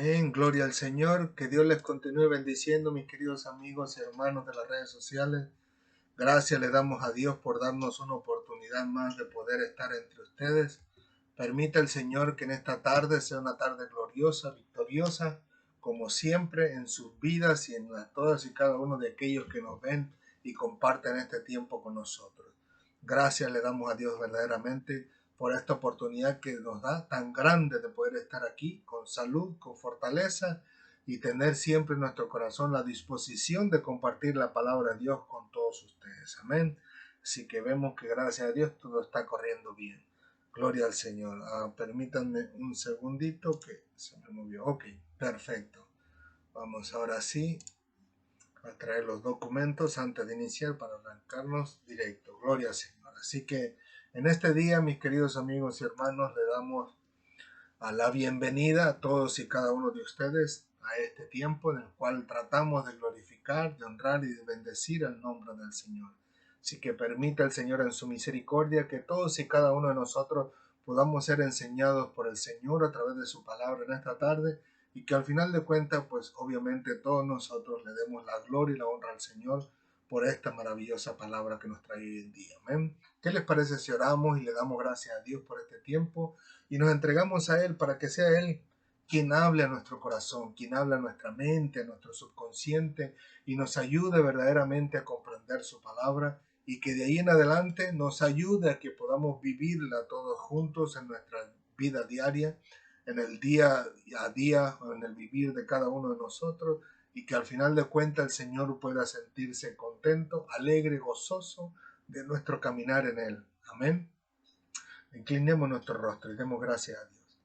Amén, gloria al Señor. Que Dios les continúe bendiciendo, mis queridos amigos y hermanos de las redes sociales. Gracias le damos a Dios por darnos una oportunidad más de poder estar entre ustedes. Permita el Señor que en esta tarde sea una tarde gloriosa, victoriosa, como siempre en sus vidas y en todas y cada uno de aquellos que nos ven y comparten este tiempo con nosotros. Gracias le damos a Dios verdaderamente por esta oportunidad que nos da tan grande de poder estar aquí con salud, con fortaleza y tener siempre en nuestro corazón la disposición de compartir la palabra de Dios con todos ustedes. Amén. Así que vemos que gracias a Dios todo está corriendo bien. Gloria al Señor. Permítanme un segundito que se me movió. Ok, perfecto. Vamos ahora sí a traer los documentos antes de iniciar para arrancarnos directo. Gloria al Señor. Así que en este día, mis queridos amigos y hermanos, le damos a la bienvenida a todos y cada uno de ustedes a este tiempo en el cual tratamos de glorificar, de honrar y de bendecir el nombre del Señor. Así que permita el Señor en su misericordia que todos y cada uno de nosotros podamos ser enseñados por el Señor a través de su palabra en esta tarde y que al final de cuentas, pues obviamente todos nosotros le demos la gloria y la honra al Señor por esta maravillosa palabra que nos trae hoy en día. Amén. ¿Qué les parece si oramos y le damos gracias a Dios por este tiempo y nos entregamos a Él para que sea Él quien hable a nuestro corazón, quien hable a nuestra mente, a nuestro subconsciente y nos ayude verdaderamente a comprender su palabra y que de ahí en adelante nos ayude a que podamos vivirla todos juntos en nuestra vida diaria, en el día a día, en el vivir de cada uno de nosotros y que al final de cuentas el Señor pueda sentirse contento, alegre, gozoso de nuestro caminar en Él. Amén. Inclinemos nuestro rostro y demos gracias a Dios.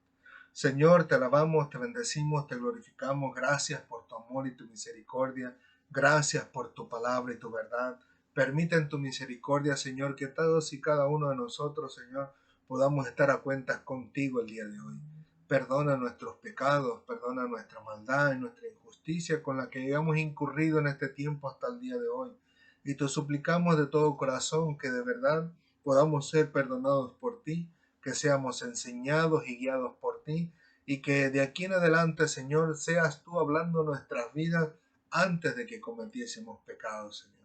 Señor, te alabamos, te bendecimos, te glorificamos. Gracias por tu amor y tu misericordia. Gracias por tu palabra y tu verdad. Permite en tu misericordia, Señor, que todos y cada uno de nosotros, Señor, podamos estar a cuentas contigo el día de hoy. Perdona nuestros pecados, perdona nuestra maldad y nuestra injusticia con la que hayamos incurrido en este tiempo hasta el día de hoy. Y te suplicamos de todo corazón que de verdad podamos ser perdonados por ti, que seamos enseñados y guiados por ti, y que de aquí en adelante, Señor, seas tú hablando nuestras vidas antes de que cometiésemos pecados, Señor.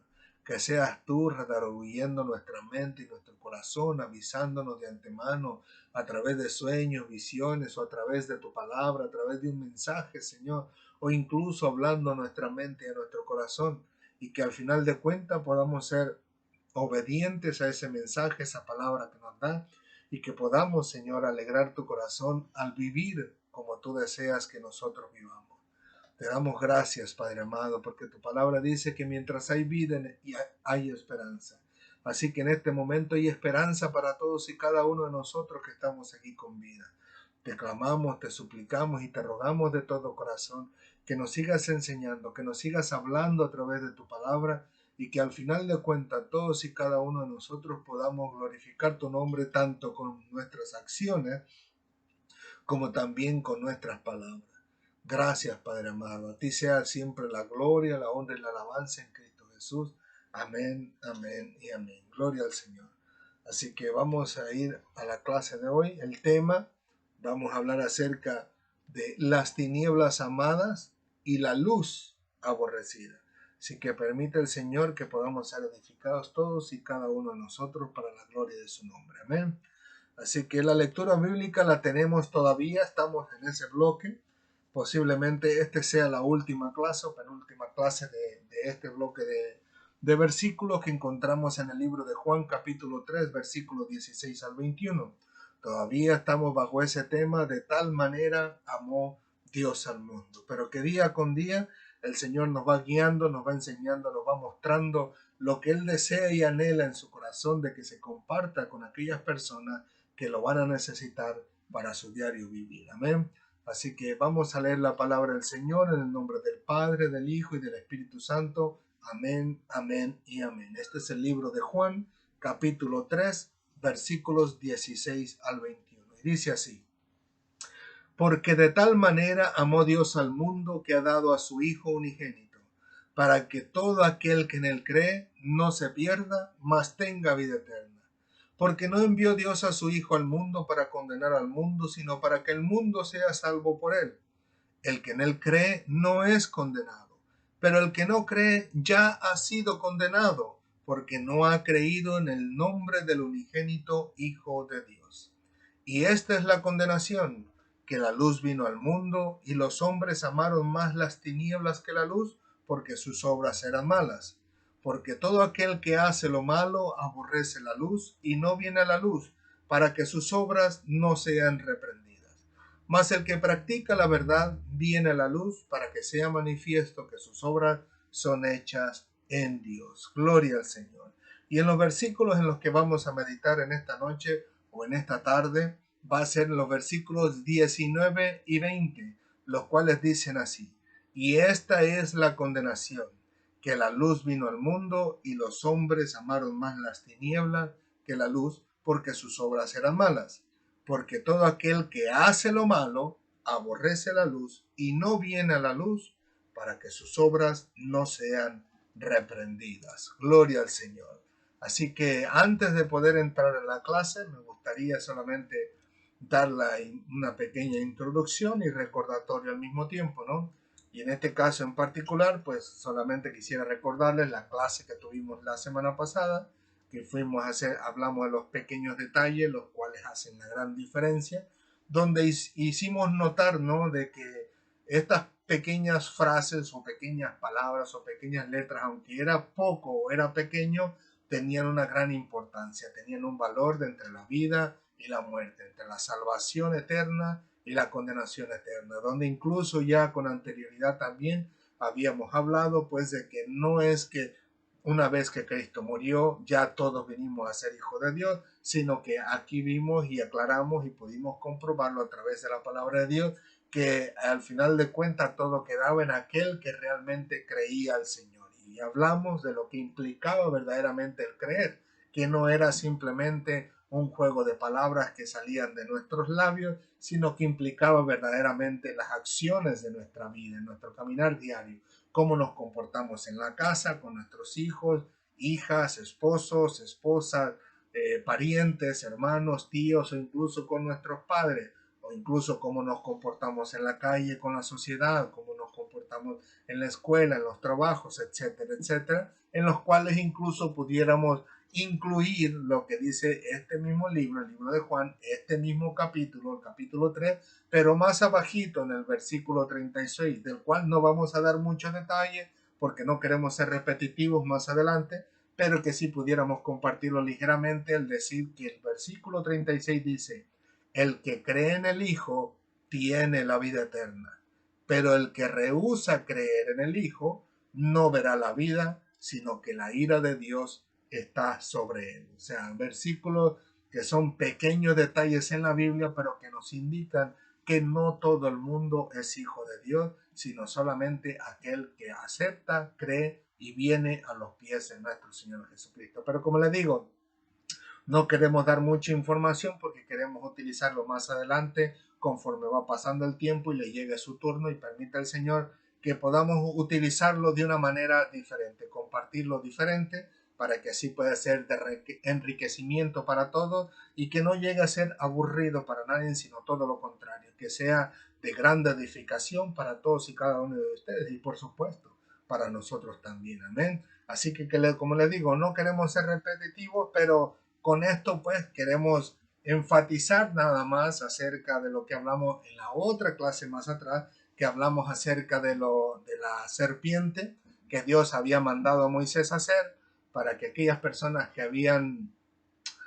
Que seas tú redarguyendo nuestra mente y nuestro corazón, avisándonos de antemano a través de sueños, visiones o a través de tu palabra, a través de un mensaje, Señor, o incluso hablando a nuestra mente y a nuestro corazón, y que al final de cuentas podamos ser obedientes a ese mensaje, esa palabra que nos da, y que podamos, Señor, alegrar tu corazón al vivir como tú deseas que nosotros vivamos. Te damos gracias, Padre amado, porque tu palabra dice que mientras hay vida hay esperanza. Así que en este momento hay esperanza para todos y cada uno de nosotros que estamos aquí con vida. Te clamamos, te suplicamos y te rogamos de todo corazón que nos sigas enseñando, que nos sigas hablando a través de tu palabra y que al final de cuentas todos y cada uno de nosotros podamos glorificar tu nombre tanto con nuestras acciones como también con nuestras palabras. Gracias, Padre amado. A ti sea siempre la gloria, la honra y la alabanza en Cristo Jesús. Amén, amén y amén. Gloria al Señor. Así que vamos a ir a la clase de hoy. El tema, vamos a hablar acerca de las tinieblas amadas y la luz aborrecida. Así que permite el Señor que podamos ser edificados todos y cada uno de nosotros para la gloria de su nombre. Amén. Así que la lectura bíblica la tenemos todavía, estamos en ese bloque. Posiblemente este sea la última clase o penúltima clase de este bloque de versículos que encontramos en el libro de Juan capítulo 3, versículos 16 al 21. Todavía estamos bajo ese tema: de tal manera amó Dios al mundo. Pero que día con día el Señor nos va guiando, nos va enseñando, nos va mostrando lo que Él desea y anhela en su corazón de que se comparta con aquellas personas que lo van a necesitar para su diario vivir. Amén. Así que vamos a leer la palabra del Señor en el nombre del Padre, del Hijo y del Espíritu Santo. Amén, amén y amén. Este es el libro de Juan, capítulo 3, versículos 16 al 21. Y dice así: porque de tal manera amó Dios al mundo que ha dado a su Hijo unigénito, para que todo aquel que en él cree no se pierda, mas tenga vida eterna. Porque no envió Dios a su Hijo al mundo para condenar al mundo, sino para que el mundo sea salvo por él. El que en él cree no es condenado, pero el que no cree ya ha sido condenado, porque no ha creído en el nombre del unigénito Hijo de Dios. Y esta es la condenación, que la luz vino al mundo, y los hombres amaron más las tinieblas que la luz, porque sus obras eran malas. Porque todo aquel que hace lo malo aborrece la luz, y no viene a la luz, para que sus obras no sean reprendidas. Mas el que practica la verdad viene a la luz, para que sea manifiesto que sus obras son hechas en Dios. Gloria al Señor. Y en los versículos en los que vamos a meditar en esta noche o en esta tarde, va a ser los versículos 19 y 20, los cuales dicen así: y esta es la condenación, que la luz vino al mundo, y los hombres amaron más las tinieblas que la luz, porque sus obras eran malas. Porque todo aquel que hace lo malo aborrece la luz y no viene a la luz, para que sus obras no sean reprendidas. Gloria al Señor. Así que antes de poder entrar en la clase, me gustaría solamente dar una pequeña introducción y recordatorio al mismo tiempo, ¿no? Y en este caso en particular, pues solamente quisiera recordarles la clase que tuvimos la semana pasada, que fuimos a hacer, hablamos de los pequeños detalles, los cuales hacen la gran diferencia, donde hicimos notar, ¿no?, de que estas pequeñas frases o pequeñas palabras o pequeñas letras, aunque era poco o era pequeño, tenían una gran importancia, tenían un valor de entre la vida y la muerte, entre la salvación eterna y la condenación eterna, donde incluso ya con anterioridad también habíamos hablado pues de que no es que una vez que Cristo murió ya todos venimos a ser hijos de Dios, sino que aquí vimos y aclaramos y pudimos comprobarlo a través de la palabra de Dios, que al final de cuentas todo quedaba en aquel que realmente creía al Señor. Y hablamos de lo que implicaba verdaderamente el creer, que no era simplemente un juego de palabras que salían de nuestros labios, sino que implicaba verdaderamente las acciones de nuestra vida, en nuestro caminar diario, cómo nos comportamos en la casa, con nuestros hijos, hijas, esposos, esposas, parientes, hermanos, tíos o incluso con nuestros padres, o incluso cómo nos comportamos en la calle con la sociedad, cómo nos comportamos en la escuela, en los trabajos, etcétera, etcétera, en los cuales incluso pudiéramos incluir lo que dice este mismo libro, el libro de Juan, este mismo capítulo, el capítulo 3, pero más abajito en el versículo 36, del cual no vamos a dar muchos detalles porque no queremos ser repetitivos más adelante, pero que sí pudiéramos compartirlo ligeramente, el decir que el versículo 36 dice: el que cree en el Hijo tiene la vida eterna, pero el que rehúsa creer en el Hijo no verá la vida, sino que la ira de Dios está sobre él. O sea, versículos que son pequeños detalles en la Biblia, pero que nos indican que no todo el mundo es hijo de Dios, sino solamente aquel que acepta, cree y viene a los pies de nuestro Señor Jesucristo. Pero como les digo, no queremos dar mucha información porque queremos utilizarlo más adelante conforme va pasando el tiempo y le llegue su turno y permita el Señor que podamos utilizarlo de una manera diferente, compartirlo diferente, para que así pueda ser de enriquecimiento para todos y que no llegue a ser aburrido para nadie, sino todo lo contrario, que sea de gran edificación para todos y cada uno de ustedes y por supuesto para nosotros también. Amén. Así que como les digo, no queremos ser repetitivos, pero con esto pues queremos enfatizar nada más acerca de lo que hablamos en la otra clase más atrás, que hablamos acerca de la serpiente que Dios había mandado a Moisés a hacer para que aquellas personas que habían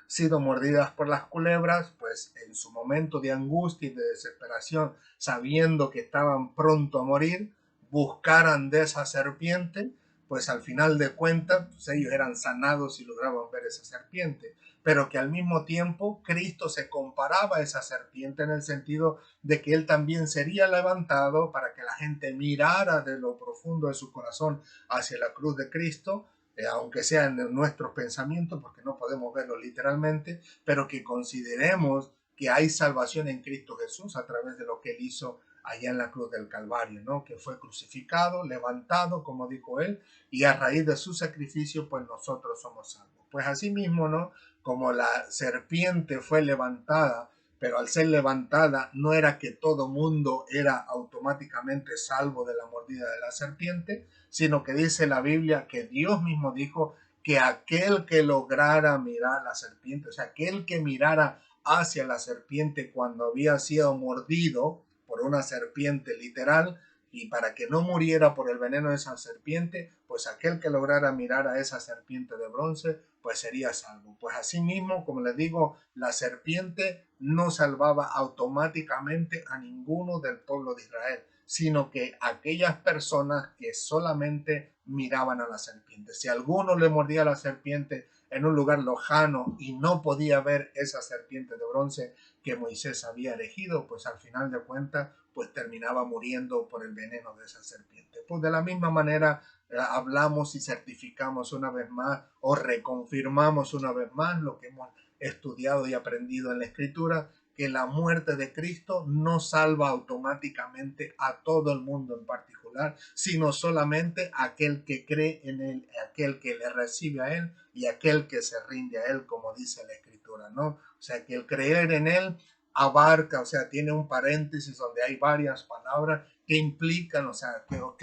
sido mordidas por las culebras, pues en su momento de angustia y de desesperación, sabiendo que estaban pronto a morir, buscaran de esa serpiente, pues al final de cuentas pues ellos eran sanados y lograban ver esa serpiente, pero que al mismo tiempo Cristo se comparaba a esa serpiente en el sentido de que él también sería levantado para que la gente mirara de lo profundo de su corazón hacia la cruz de Cristo, aunque sea en nuestros pensamientos, porque no podemos verlo literalmente, pero que consideremos que hay salvación en Cristo Jesús a través de lo que él hizo allá en la cruz del Calvario, ¿no? Que fue crucificado, levantado, como dijo él, y a raíz de su sacrificio, pues nosotros somos salvos. Pues así mismo, ¿no? Como la serpiente fue levantada, pero al ser levantada no era que todo mundo era automáticamente salvo de la mordida de la serpiente, sino que dice la Biblia que Dios mismo dijo que aquel que lograra mirar la serpiente, o sea, aquel que mirara hacia la serpiente cuando había sido mordido por una serpiente literal, y para que no muriera por el veneno de esa serpiente, pues aquel que lograra mirar a esa serpiente de bronce, pues sería salvo. Pues así mismo, como les digo, la serpiente no salvaba automáticamente a ninguno del pueblo de Israel, sino que aquellas personas que solamente miraban a la serpiente. Si alguno le mordía a la serpiente en un lugar lejano y no podía ver esa serpiente de bronce que Moisés había elegido, pues al final de cuentas, pues terminaba muriendo por el veneno de esa serpiente. Pues de la misma manera hablamos y certificamos una vez más o reconfirmamos una vez más lo que hemos estudiado y aprendido en la Escritura, que la muerte de Cristo no salva automáticamente a todo el mundo en particular, sino solamente a aquel que cree en él, aquel que le recibe a él y aquel que se rinde a él, como dice la Escritura, ¿no? O sea, que el creer en él abarca, o sea, tiene un paréntesis donde hay varias palabras que implican, o sea, lo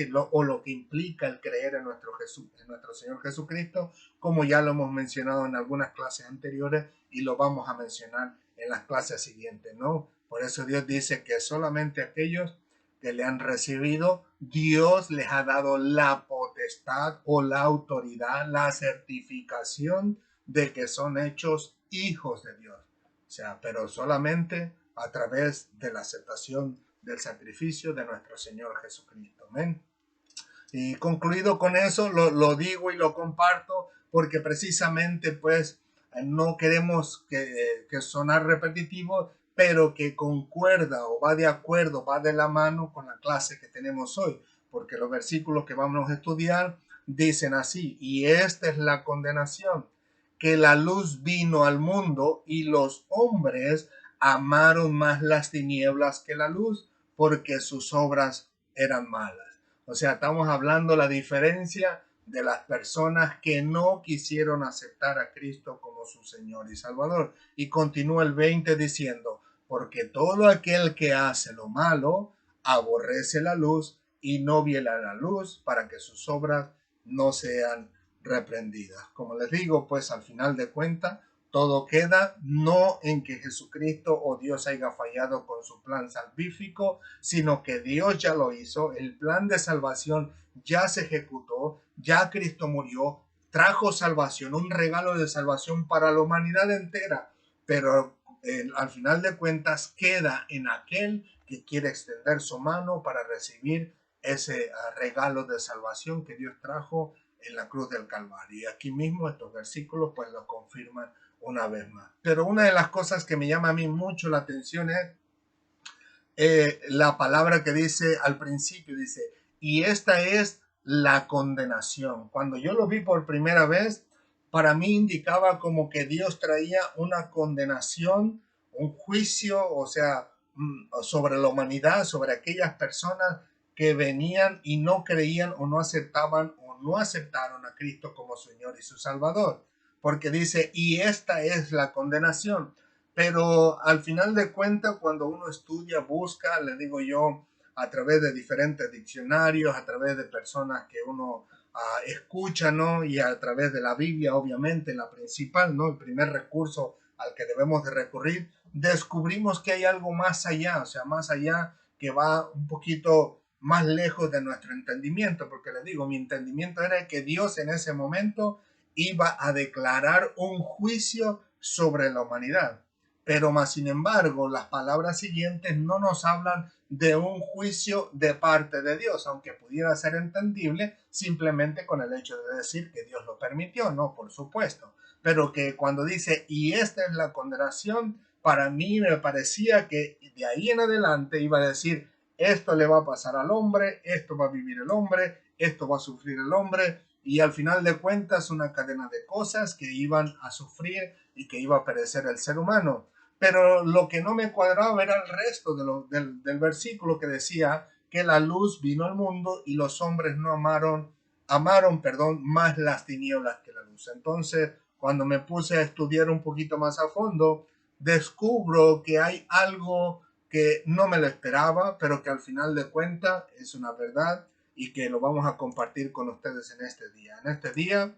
que implica el creer en en nuestro Señor Jesucristo, como ya lo hemos mencionado en algunas clases anteriores y lo vamos a mencionar en las clases siguientes, ¿no? Por eso Dios dice que solamente aquellos que le han recibido, Dios les ha dado la potestad o la autoridad, la certificación de que son hechos hijos de Dios. O sea, pero solamente a través de la aceptación del sacrificio de nuestro Señor Jesucristo. Amén. Y concluido con eso, lo digo y lo comparto porque precisamente pues no queremos que sonar repetitivo, pero que concuerda o va de acuerdo, va de la mano con la clase que tenemos hoy, porque los versículos que vamos a estudiar dicen así: y esta es la condenación, que la luz vino al mundo y los hombres amaron más las tinieblas que la luz, porque sus obras eran malas. O sea, estamos hablando de la diferencia de las personas que no quisieron aceptar a Cristo como su Señor y Salvador. Y continúa el 20 diciendo: porque todo aquel que hace lo malo aborrece la luz y no viene a la luz para que sus obras no sean reprendidas. Como les digo, pues al final de cuentas, todo queda no en que Jesucristo o Dios haya fallado con su plan salvífico, sino que Dios ya lo hizo, el plan de salvación ya se ejecutó, ya Cristo murió, trajo salvación, un regalo de salvación para la humanidad entera, pero al final de cuentas queda en aquel que quiere extender su mano para recibir ese regalo de salvación que Dios trajo en la cruz del Calvario. Y aquí mismo estos versículos pues lo confirman una vez más. Pero una de las cosas que me llama a mí mucho la atención es la palabra que dice al principio, dice: y esta es la condenación. Cuando yo lo vi por primera vez, para mí indicaba como que Dios traía una condenación, un juicio, o sea, sobre la humanidad, sobre aquellas personas que venían y no creían o no aceptaban o no aceptaron a Cristo como Señor y su Salvador. Porque dice: y esta es la condenación. Pero al final de cuentas, cuando uno estudia, busca, le digo yo, a través de diferentes diccionarios, a través de personas que uno escucha, ¿no? Y a través de la Biblia, obviamente, la principal, ¿no? El primer recurso al que debemos de recurrir, descubrimos que hay algo más allá, o sea, más allá, que va un poquito más lejos de nuestro entendimiento, porque les digo, mi entendimiento era que Dios en ese momento iba a declarar un juicio sobre la humanidad. Pero más sin embargo, las palabras siguientes no nos hablan de un juicio de parte de Dios, aunque pudiera ser entendible simplemente con el hecho de decir que Dios lo permitió, no, por supuesto. Pero que cuando dice: y esta es la condenación, para mí me parecía que de ahí en adelante iba a decir: esto le va a pasar al hombre, esto va a vivir el hombre, esto va a sufrir el hombre, y al final de cuentas una cadena de cosas que iban a sufrir y que iba a perecer el ser humano. Pero lo que no me cuadraba era el resto del versículo, que decía que la luz vino al mundo y los hombres no amaron más las tinieblas que la luz. Entonces, cuando me puse a estudiar un poquito más a fondo, descubro que hay algo que no me lo esperaba, pero que al final de cuentas es una verdad y que lo vamos a compartir con ustedes en este día. En este día,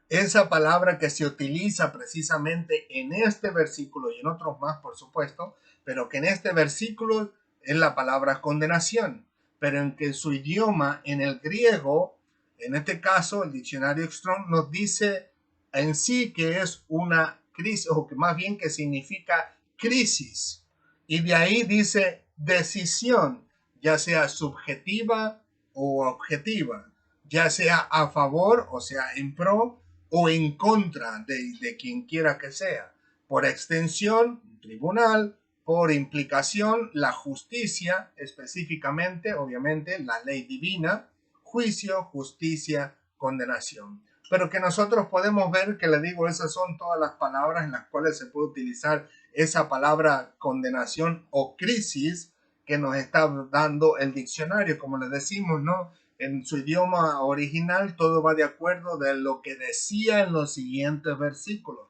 esa palabra que se utiliza precisamente en este versículo y en otros más, por supuesto, pero que en este versículo es la palabra condenación, pero en que su idioma, en el griego, en este caso el diccionario Strong nos dice en sí que es una crisis, o que más bien que significa crisis, y de ahí dice decisión, ya sea subjetiva o objetiva, ya sea a favor, o sea, en pro, o en contra de quien quiera que sea. Por extensión, un tribunal; por implicación, la justicia, específicamente, obviamente, la ley divina; juicio, justicia, condenación. Pero que nosotros podemos ver, que le digo, esas son todas las palabras en las cuales se puede utilizar esa palabra condenación o crisis que nos está dando el diccionario, como les decimos, ¿no? En su idioma original todo va de acuerdo de lo que decía en los siguientes versículos.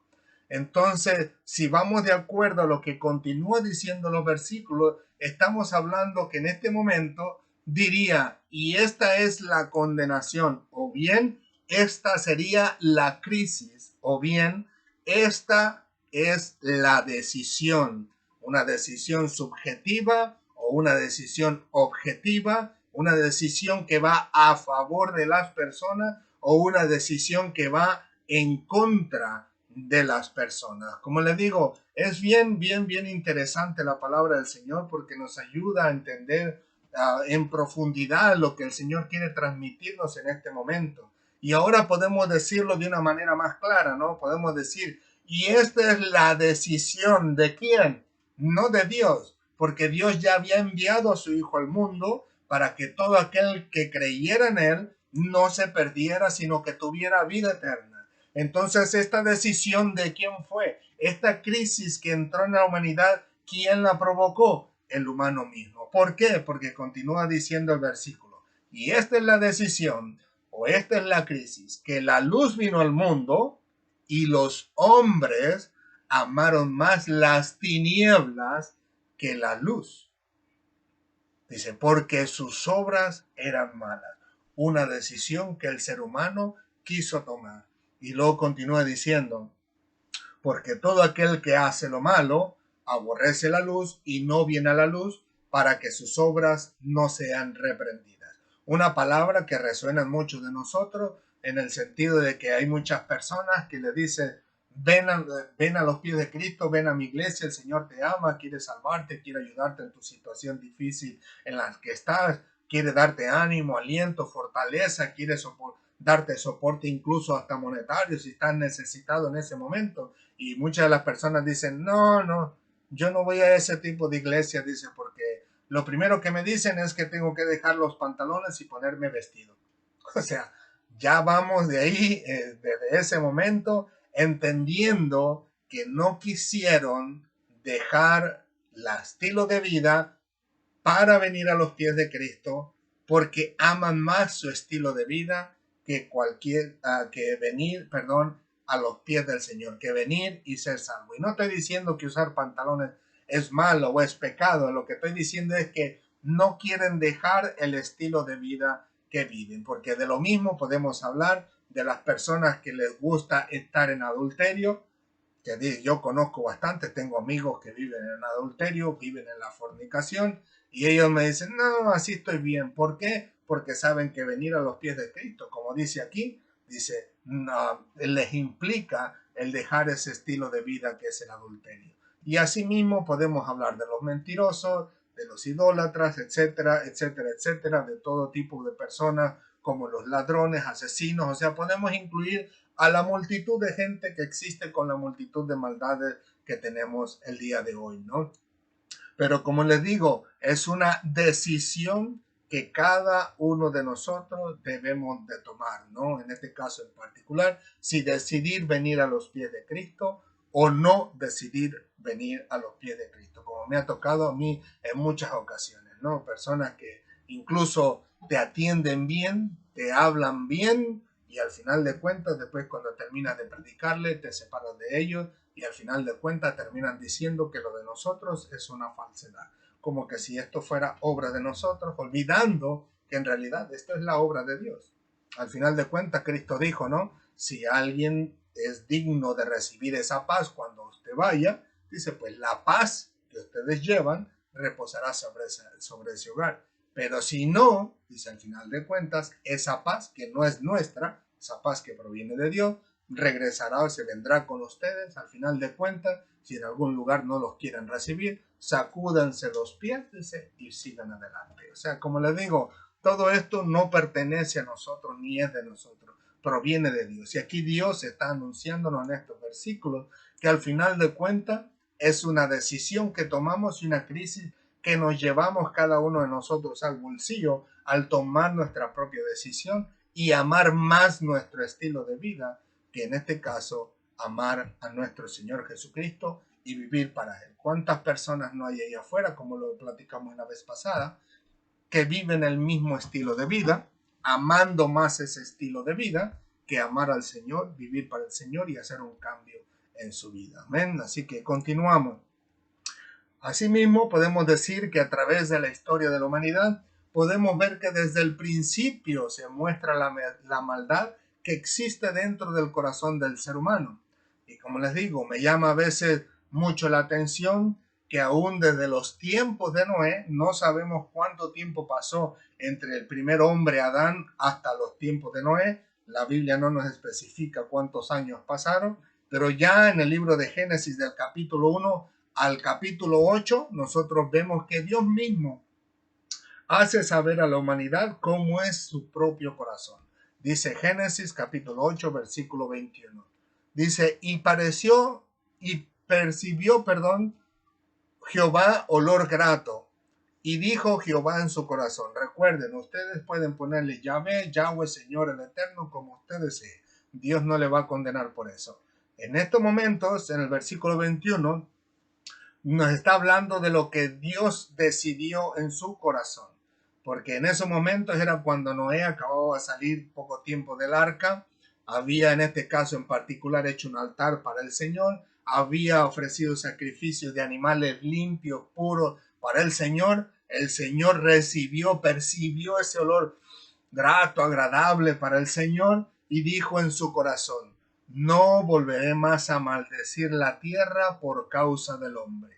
Entonces, si vamos de acuerdo a lo que continúa diciendo los versículos, estamos hablando que en este momento diría, y esta es la condenación, o bien esta sería la crisis, o bien esta es la decisión, una decisión subjetiva o una decisión objetiva, una decisión que va a favor de las personas o una decisión que va en contra de las personas. Como les digo, es bien interesante la palabra del Señor, porque nos ayuda a entender en profundidad lo que el Señor quiere transmitirnos en este momento. Y ahora podemos decirlo de una manera más clara, ¿no? Podemos decir, y esta es la decisión de quién, no de Dios, porque Dios ya había enviado a su Hijo al mundo para que todo aquel que creyera en él no se perdiera, sino que tuviera vida eterna. Entonces, esta decisión de quién fue, esta crisis que entró en la humanidad, ¿quién la provocó? El humano mismo. ¿Por qué? Porque continúa diciendo el versículo, y esta es la decisión, o esta es la crisis, que la luz vino al mundo y los hombres amaron más las tinieblas que la luz. Dice, porque sus obras eran malas. Una decisión que el ser humano quiso tomar. Y luego continúa diciendo, porque todo aquel que hace lo malo aborrece la luz y no viene a la luz para que sus obras no sean reprendidas. Una palabra que resuena en muchos de nosotros, en el sentido de que hay muchas personas que le dicen, ven a los pies de Cristo, ven a mi iglesia, el Señor te ama, quiere salvarte, quiere ayudarte en tu situación difícil en la que estás, quiere darte ánimo, aliento, fortaleza, quiere darte soporte incluso hasta monetario si estás necesitado en ese momento. Y muchas de las personas dicen, no, yo no voy a ese tipo de iglesia, dice, porque lo primero que me dicen es que tengo que dejar los pantalones y ponerme vestido. O sea, ya vamos de ahí, desde ese momento, entendiendo que no quisieron dejar el estilo de vida para venir a los pies de Cristo, porque aman más su estilo de vida que que venir, a los pies del Señor, que venir y ser salvo. Y no estoy diciendo que usar pantalones es malo o es pecado, lo que estoy diciendo es que no quieren dejar el estilo de vida que viven, porque de lo mismo podemos hablar de las personas que les gusta estar en adulterio, que yo conozco bastante, tengo amigos que viven en adulterio, viven en la fornicación, y ellos me dicen, no, así estoy bien. ¿Por qué? Porque saben que venir a los pies de Cristo, como dice aquí, dice, no, les implica el dejar ese estilo de vida que es el adulterio. Y asimismo podemos hablar de los mentirosos, de los idólatras, etcétera, etcétera, etcétera, de todo tipo de personas, como los ladrones, asesinos. O sea, podemos incluir a la multitud de gente que existe con la multitud de maldades que tenemos el día de hoy, ¿no? Pero como les digo, es una decisión que cada uno de nosotros debemos de tomar, ¿no? En este caso en particular, si decidir venir a los pies de Cristo o no decidir venir a los pies de Cristo, como me ha tocado a mí en muchas ocasiones, ¿no? Personas que incluso te atienden bien, te hablan bien, y al final de cuentas, después cuando terminas de predicarle, te separas de ellos, y al final de cuentas terminan diciendo que lo de nosotros es una falsedad, como que si esto fuera obra de nosotros, olvidando que en realidad esto es la obra de Dios. Al final de cuentas Cristo dijo, ¿no? Si alguien es digno de recibir esa paz cuando usted vaya, dice, pues la paz que ustedes llevan reposará sobre ese hogar. Pero si no, dice al final de cuentas, esa paz que no es nuestra, esa paz que proviene de Dios, regresará o se vendrá con ustedes. Al final de cuentas, si en algún lugar no los quieren recibir, sacúdanse los pies, dice, y sigan adelante. O sea, como les digo, todo esto no pertenece a nosotros ni es de nosotros, proviene de Dios. Y aquí Dios está anunciándonos en estos versículos que al final de cuentas es una decisión que tomamos y una crisis que nos llevamos cada uno de nosotros al bolsillo al tomar nuestra propia decisión y amar más nuestro estilo de vida, que en este caso amar a nuestro Señor Jesucristo y vivir para Él. ¿Cuántas personas no hay ahí afuera, como lo platicamos la vez pasada, que viven el mismo estilo de vida, amando más ese estilo de vida que amar al Señor, vivir para el Señor y hacer un cambio en su vida? Amén. Así que continuamos. Asimismo, podemos decir que a través de la historia de la humanidad podemos ver que desde el principio se muestra la maldad que existe dentro del corazón del ser humano. Y como les digo, me llama a veces mucho la atención que aún desde los tiempos de Noé, no sabemos cuánto tiempo pasó entre el primer hombre Adán hasta los tiempos de Noé. La Biblia no nos especifica cuántos años pasaron, pero ya en el libro de Génesis del capítulo 1 al capítulo 8, nosotros vemos que Dios mismo hace saber a la humanidad cómo es su propio corazón. Dice Génesis capítulo 8, versículo 21. Dice, y percibió, Jehová olor grato. Y dijo Jehová en su corazón. Recuerden, ustedes pueden ponerle Yahweh, Señor el Eterno, como ustedes deseen. Dios no le va a condenar por eso. En estos momentos, en el versículo 21, nos está hablando de lo que Dios decidió en su corazón. Porque en esos momentos era cuando Noé acababa de salir poco tiempo del arca. Había en este caso en particular hecho un altar para el Señor. Había ofrecido sacrificios de animales limpios, puros para el Señor. El Señor percibió ese olor grato, agradable para el Señor y dijo en su corazón, no volveré más a maldecir la tierra por causa del hombre.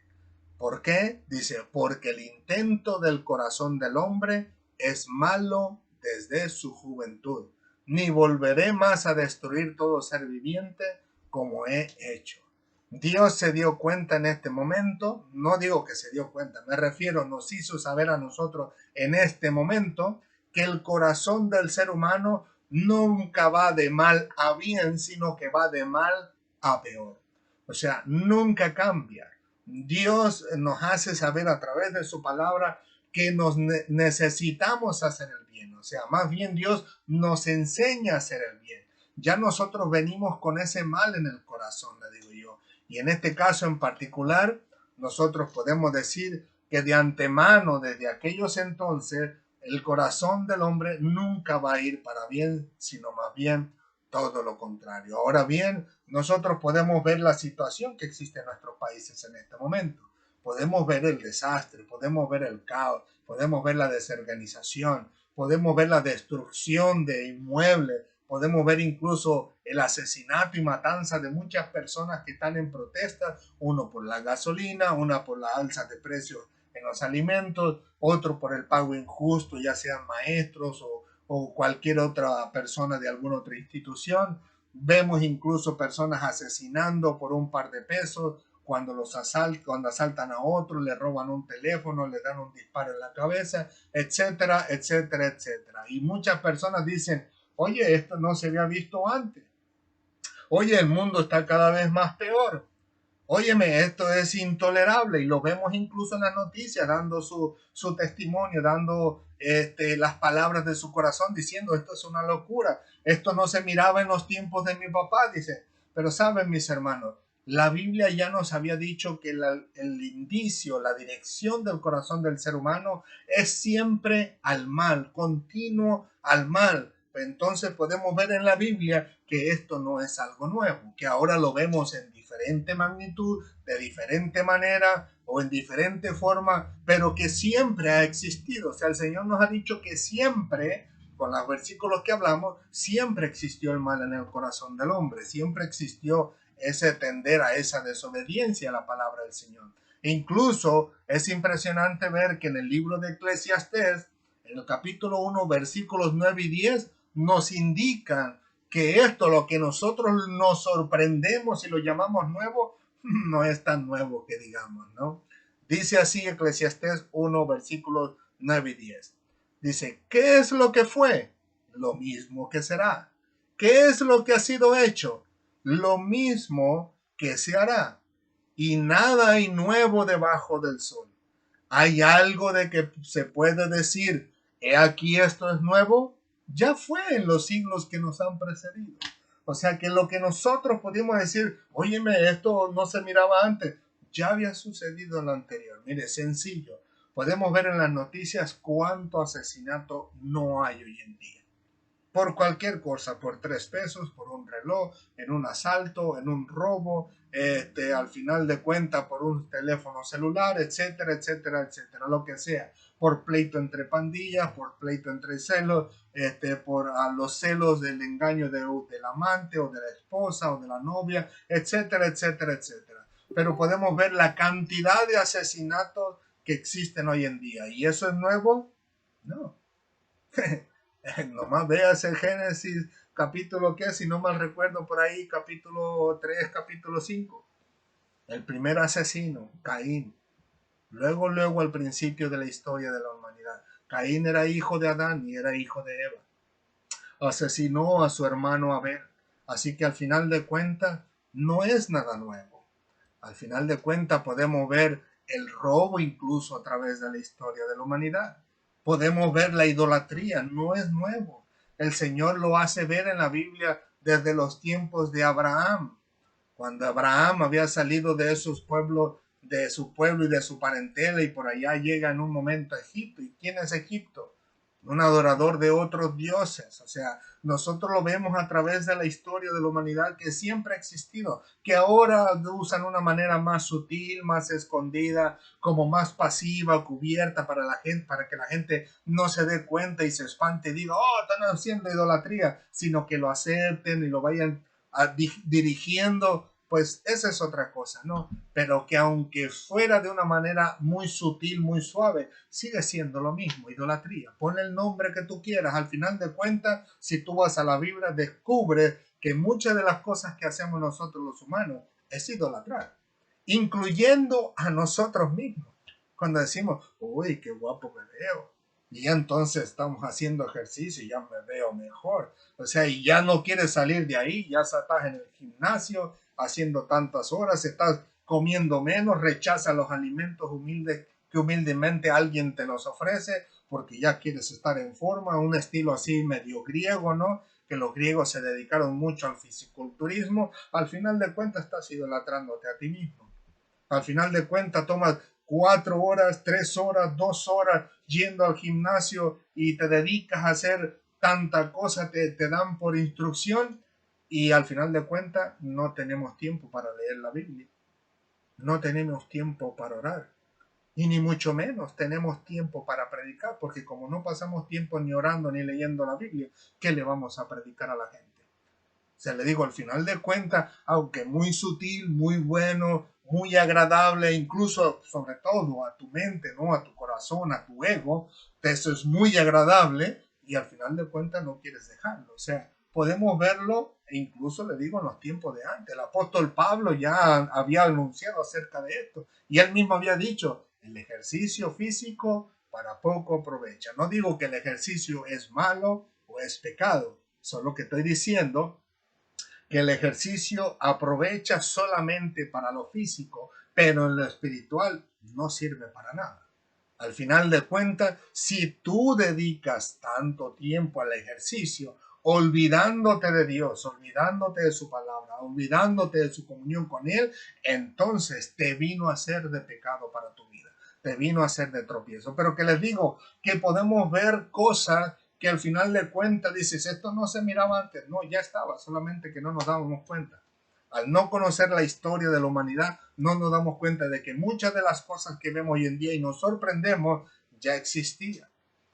¿Por qué? Dice, porque el intento del corazón del hombre es malo desde su juventud. Ni volveré más a destruir todo ser viviente como he hecho. Dios se dio cuenta en este momento, no digo que se dio cuenta, me refiero, nos hizo saber a nosotros en este momento que el corazón del ser humano nunca va de mal a bien, sino que va de mal a peor. O sea, nunca cambia. Dios nos hace saber a través de su palabra que necesitamos hacer el bien. O sea, más bien Dios nos enseña a hacer el bien. Ya nosotros venimos con ese mal en el corazón, le digo yo. Y en este caso en particular, nosotros podemos decir que de antemano, desde aquellos entonces, el corazón del hombre nunca va a ir para bien, sino más bien todo lo contrario. Ahora bien, nosotros podemos ver la situación que existe en nuestros países en este momento. Podemos ver el desastre, podemos ver el caos, podemos ver la desorganización, podemos ver la destrucción de inmuebles, podemos ver incluso el asesinato y matanza de muchas personas que están en protesta, uno por la gasolina, una por la alza de precios en los alimentos, otro por el pago injusto, ya sean maestros o cualquier otra persona de alguna otra institución. Vemos incluso personas asesinando por un par de pesos, cuando cuando asaltan a otros, le roban un teléfono, le dan un disparo en la cabeza, etcétera, etcétera, etcétera. Y muchas personas dicen, oye, esto no se había visto antes. Oye, el mundo está cada vez más peor. Óyeme, esto es intolerable y lo vemos incluso en las noticias dando su testimonio, dando las palabras de su corazón diciendo esto es una locura, esto no se miraba en los tiempos de mi papá, dice. Pero saben mis hermanos, la Biblia ya nos había dicho que el indicio, la dirección del corazón del ser humano es siempre al mal, continuo al mal. Entonces podemos ver en la Biblia que esto no es algo nuevo, que ahora lo vemos en diferente magnitud, de diferente manera o en diferente forma, pero que siempre ha existido. O sea, el Señor nos ha dicho que siempre, con los versículos que hablamos, siempre existió el mal en el corazón del hombre, siempre existió ese tender a esa desobediencia a la palabra del Señor. E incluso es impresionante ver que en el libro de Eclesiastés, en el capítulo 1, versículos 9 y 10, nos indican que esto, lo que nosotros nos sorprendemos y lo llamamos nuevo, no es tan nuevo que digamos, ¿no? Dice así Eclesiastés 1, versículos 9 y 10. Dice, ¿qué es lo que fue? Lo mismo que será. ¿Qué es lo que ha sido hecho? Lo mismo que se hará. Y nada hay nuevo debajo del sol. ¿Hay algo de que se puede decir, he aquí esto es nuevo? Ya fue en los siglos que nos han precedido. O sea que lo que nosotros pudimos decir, óyeme, esto no se miraba antes, ya había sucedido en lo anterior. Mire, sencillo. Podemos ver en las noticias cuánto asesinato no hay hoy en día. Por cualquier cosa, por 3 pesos, por un reloj, en un asalto, en un robo, al final de cuentas por un teléfono celular, etcétera, etcétera, etcétera, lo que sea, por pleito entre pandillas, por pleito entre celos, por los celos del engaño del amante o de la esposa o de la novia, etcétera, etcétera, etcétera. Pero podemos ver la cantidad de asesinatos que existen hoy en día. ¿Y eso es nuevo? No. Nomás veas el Génesis capítulo que, si no mal recuerdo por ahí, capítulo 3, capítulo 5. El primer asesino, Caín. Luego al principio de la historia de la humanidad. Caín era hijo de Adán y era hijo de Eva. Asesinó a su hermano Abel. Así que al final de cuentas no es nada nuevo. Al final de cuentas podemos ver el robo incluso a través de la historia de la humanidad. Podemos ver la idolatría, no es nuevo. El Señor lo hace ver en la Biblia desde los tiempos de Abraham. Cuando Abraham había salido de esos pueblos, de su pueblo y de su parentela, y por allá llega en un momento a Egipto. ¿Y quién es Egipto? Un adorador de otros dioses. O sea, nosotros lo vemos a través de la historia de la humanidad que siempre ha existido, que ahora usan una manera más sutil, más escondida, como más pasiva, cubierta para la gente, para que la gente no se dé cuenta y se espante y diga, oh, están haciendo idolatría, sino que lo acepten y lo vayan dirigiendo. Pues esa es otra cosa, ¿no? Pero que aunque fuera de una manera muy sutil, muy suave, sigue siendo lo mismo, idolatría. Pon el nombre que tú quieras. Al final de cuentas, si tú vas a la Biblia, descubre que muchas de las cosas que hacemos nosotros los humanos es idolatrar, incluyendo a nosotros mismos. Cuando decimos, uy, qué guapo me veo, y entonces estamos haciendo ejercicio y ya me veo mejor. O sea, y ya no quieres salir de ahí, ya estás en el gimnasio haciendo tantas horas, estás comiendo menos, rechaza los alimentos humildes que humildemente alguien te los ofrece porque ya quieres estar en forma, un estilo así medio griego, ¿no? Que los griegos se dedicaron mucho al fisiculturismo. Al final de cuentas estás idolatrándote a ti mismo. Al final de cuentas tomas 4 horas, 3 horas, 2 horas yendo al gimnasio y te dedicas a hacer tanta cosa, te dan por instrucción y al final de cuentas no tenemos tiempo para leer la Biblia, no tenemos tiempo para orar y ni mucho menos tenemos tiempo para predicar, porque como no pasamos tiempo ni orando ni leyendo la Biblia, ¿qué le vamos a predicar a la gente? Se le digo, al final de cuentas, aunque muy sutil, muy bueno, muy agradable, incluso sobre todo a tu mente, ¿no? A tu corazón, a tu ego, eso es muy agradable y al final de cuentas no quieres dejarlo. O sea, podemos verlo e incluso le digo en los tiempos de antes. El apóstol Pablo ya había anunciado acerca de esto y él mismo había dicho, el ejercicio físico para poco aprovecha. No digo que el ejercicio es malo o es pecado, solo que estoy diciendo que el ejercicio aprovecha solamente para lo físico, pero en lo espiritual no sirve para nada. Al final de cuentas, si tú dedicas tanto tiempo al ejercicio, olvidándote de Dios, olvidándote de su palabra, olvidándote de su comunión con Él, entonces te vino a ser de pecado para tu vida, te vino a ser de tropiezo. Pero que les digo que podemos ver cosas que al final de cuentas dices, esto no se miraba antes, no, ya estaba, solamente que no nos dábamos cuenta. Al no conocer la historia de la humanidad, no nos damos cuenta de que muchas de las cosas que vemos hoy en día y nos sorprendemos ya existían.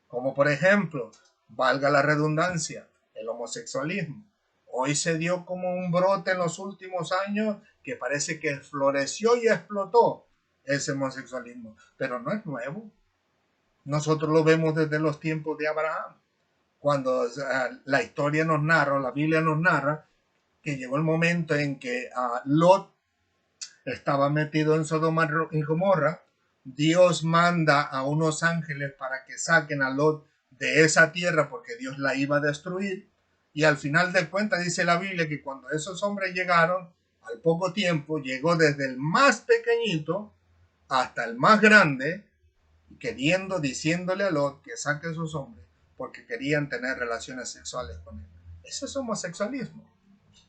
Como por ejemplo, valga la redundancia, el homosexualismo. Hoy se dio como un brote en los últimos años que parece que floreció y explotó ese homosexualismo, pero no es nuevo. Nosotros lo vemos desde los tiempos de Abraham, cuando la historia nos narra, la Biblia nos narra, que llegó el momento en que Lot estaba metido en Sodoma y Gomorra. Dios manda a unos ángeles para que saquen a Lot de esa tierra porque Dios la iba a destruir. Y al final de cuentas dice la Biblia que cuando esos hombres llegaron, al poco tiempo llegó desde el más pequeñito hasta el más grande, diciéndole a Lot que saque a esos hombres porque querían tener relaciones sexuales con él. Eso es homosexualismo.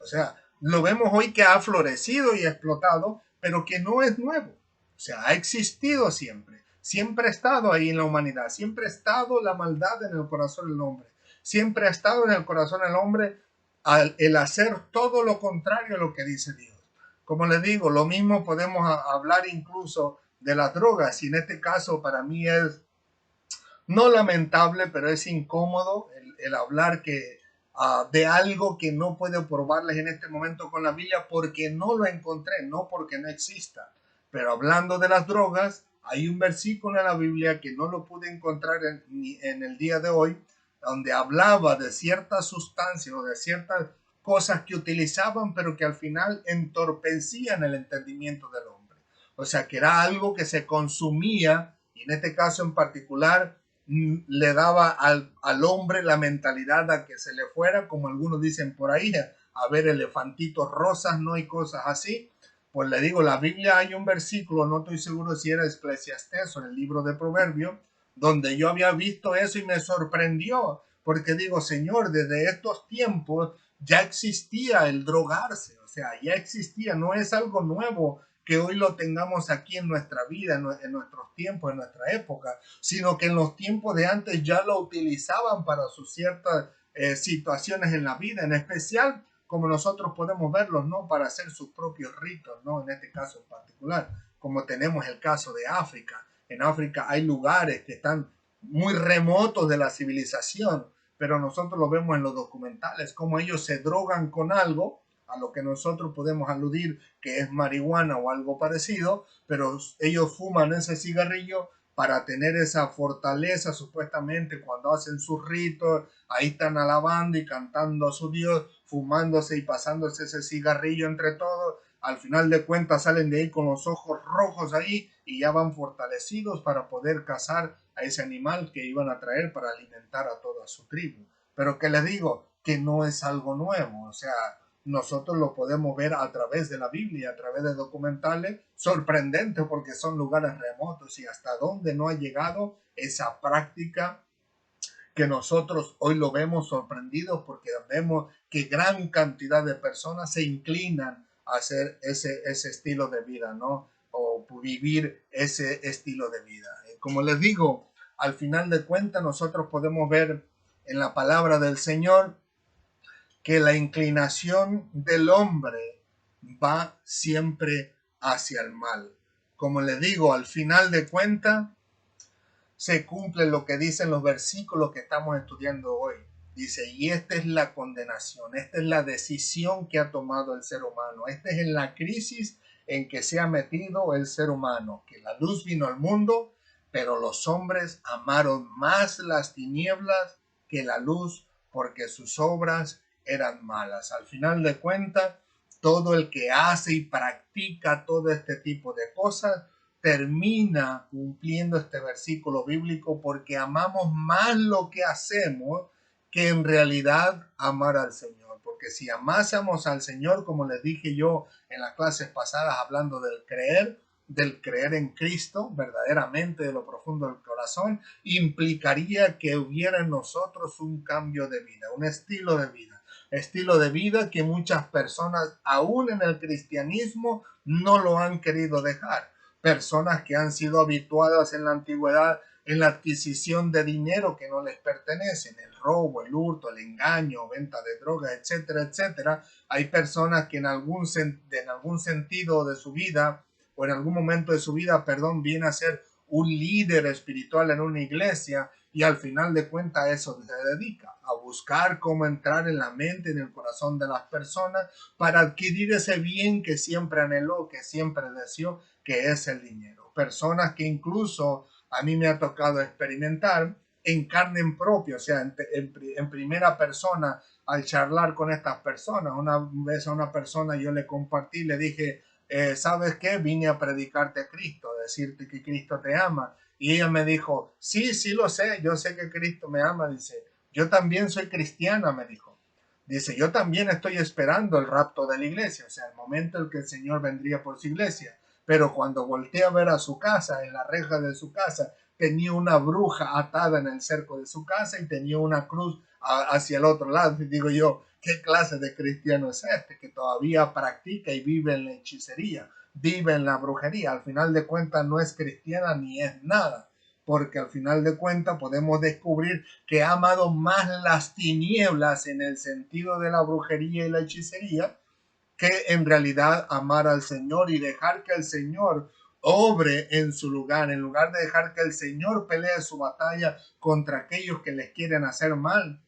O sea, lo vemos hoy que ha florecido y explotado, pero que no es nuevo. O sea, ha existido siempre. Siempre ha estado ahí en la humanidad. Siempre ha estado la maldad en el corazón del hombre. Siempre ha estado en el corazón del hombre el hacer todo lo contrario a lo que dice Dios. Como les digo, lo mismo podemos hablar incluso de las drogas. Y en este caso para mí es no lamentable, pero es incómodo el hablar de algo que no puedo probarles en este momento con la Biblia porque no lo encontré, no porque no exista. Pero hablando de las drogas, hay un versículo en la Biblia que no lo pude encontrar en el día de hoy, donde hablaba de ciertas sustancias o de ciertas cosas que utilizaban, pero que al final entorpecían el entendimiento del hombre. O sea, que era algo que se consumía, y en este caso en particular le daba al hombre la mentalidad a que se le fuera, como algunos dicen por ahí, a ver elefantitos rosas, ¿no? Y cosas así. Pues le digo, la Biblia hay un versículo, no estoy seguro si era Eclesiastés o en el libro de Proverbios, donde yo había visto eso y me sorprendió, porque digo, Señor, desde estos tiempos ya existía el drogarse, o sea, ya existía, no es algo nuevo que hoy lo tengamos aquí en nuestra vida, en nuestros tiempos, en nuestra época, sino que en los tiempos de antes ya lo utilizaban para sus ciertas situaciones en la vida, en especial como nosotros podemos verlos, ¿no? Para hacer sus propios ritos, ¿no? En este caso en particular, como tenemos el caso de África. En África hay lugares que están muy remotos de la civilización, pero nosotros lo vemos en los documentales, como ellos se drogan con algo, a lo que nosotros podemos aludir que es marihuana o algo parecido, pero ellos fuman ese cigarrillo para tener esa fortaleza supuestamente cuando hacen sus ritos, ahí están alabando y cantando a su Dios, fumándose y pasándose ese cigarrillo entre todos, al final de cuentas salen de ahí con los ojos rojos ahí y ya van fortalecidos para poder cazar a ese animal que iban a traer para alimentar a toda su tribu. Pero que les digo que no es algo nuevo, o sea, nosotros lo podemos ver a través de la Biblia, a través de documentales, sorprendentes porque son lugares remotos y hasta dónde no ha llegado esa práctica que nosotros hoy lo vemos sorprendidos porque vemos que gran cantidad de personas se inclinan a hacer ese estilo de vida, ¿no? O vivir ese estilo de vida. Como les digo, al final de cuentas nosotros podemos ver en la palabra del Señor que la inclinación del hombre va siempre hacia el mal. Como le digo, al final de cuentas, se cumple lo que dicen los versículos que estamos estudiando hoy. Dice, y esta es la condenación, esta es la decisión que ha tomado el ser humano, esta es la crisis en que se ha metido el ser humano, que la luz vino al mundo, pero los hombres amaron más las tinieblas que la luz porque sus obras eran malas. Al final de cuentas, todo el que hace y practica todo este tipo de cosas termina cumpliendo este versículo bíblico porque amamos más lo que hacemos que en realidad amar al Señor. Porque si amásemos al Señor, como les dije yo en las clases pasadas hablando del creer en Cristo, verdaderamente de lo profundo del corazón, implicaría que hubiera en nosotros un cambio de vida, un estilo de vida que muchas personas, aún en el cristianismo, no lo han querido dejar. Personas que han sido habituadas en la antigüedad en la adquisición de dinero que no les pertenece, en el robo, el hurto, el engaño, venta de drogas, etcétera, etcétera. Hay personas que en algún sentido de su vida o en algún momento de su vida, perdón, viene a ser un líder espiritual en una iglesia y al final de cuentas a eso se dedica, a buscar cómo entrar en la mente, en el corazón de las personas para adquirir ese bien que siempre anheló, que siempre deseó, que es el dinero. Personas que incluso a mí me ha tocado experimentar en carne propia, o sea, en primera persona, al charlar con estas personas. Una vez a una persona yo le compartí, le dije, ¿sabes qué? Vine a predicarte a Cristo, a decirte que Cristo te ama. Y ella me dijo, sí, sí lo sé, yo sé que Cristo me ama. Dice, yo también soy cristiana, me dijo. Dice, yo también estoy esperando el rapto de la iglesia, o sea, el momento en que el Señor vendría por su iglesia. Pero cuando volteé a ver a su casa, en la reja de su casa, tenía una bruja atada en el cerco de su casa y tenía una cruz hacia el otro lado. Y digo yo, ¿qué clase de cristiano es este que todavía practica y vive en la hechicería, vive en la brujería? Al final de cuentas no es cristiana ni es nada, porque al final de cuentas podemos descubrir que ha amado más las tinieblas en el sentido de la brujería y la hechicería que en realidad amar al Señor y dejar que el Señor obre en su lugar, en lugar de dejar que el Señor pelee su batalla contra aquellos que les quieren hacer mal.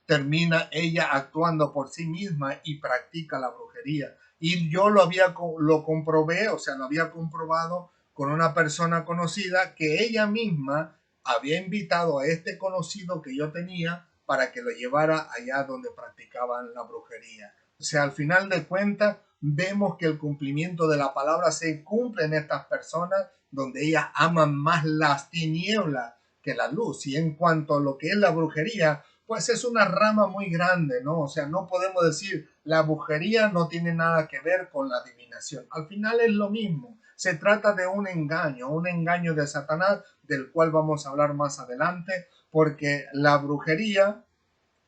Termina ella actuando por sí misma y practica la brujería. Y yo lo comprobé, o sea, lo había comprobado con una persona conocida que ella misma había invitado a este conocido que yo tenía para que lo llevara allá donde practicaban la brujería. O sea, al final de cuentas, vemos que el cumplimiento de la palabra se cumple en estas personas donde ellas aman más las tinieblas que la luz. Y en cuanto a lo que es la brujería, pues es una rama muy grande, ¿no? O sea, no podemos decir la brujería no tiene nada que ver con la adivinación. Al final es lo mismo. Se trata de un engaño de Satanás, del cual vamos a hablar más adelante, porque la brujería,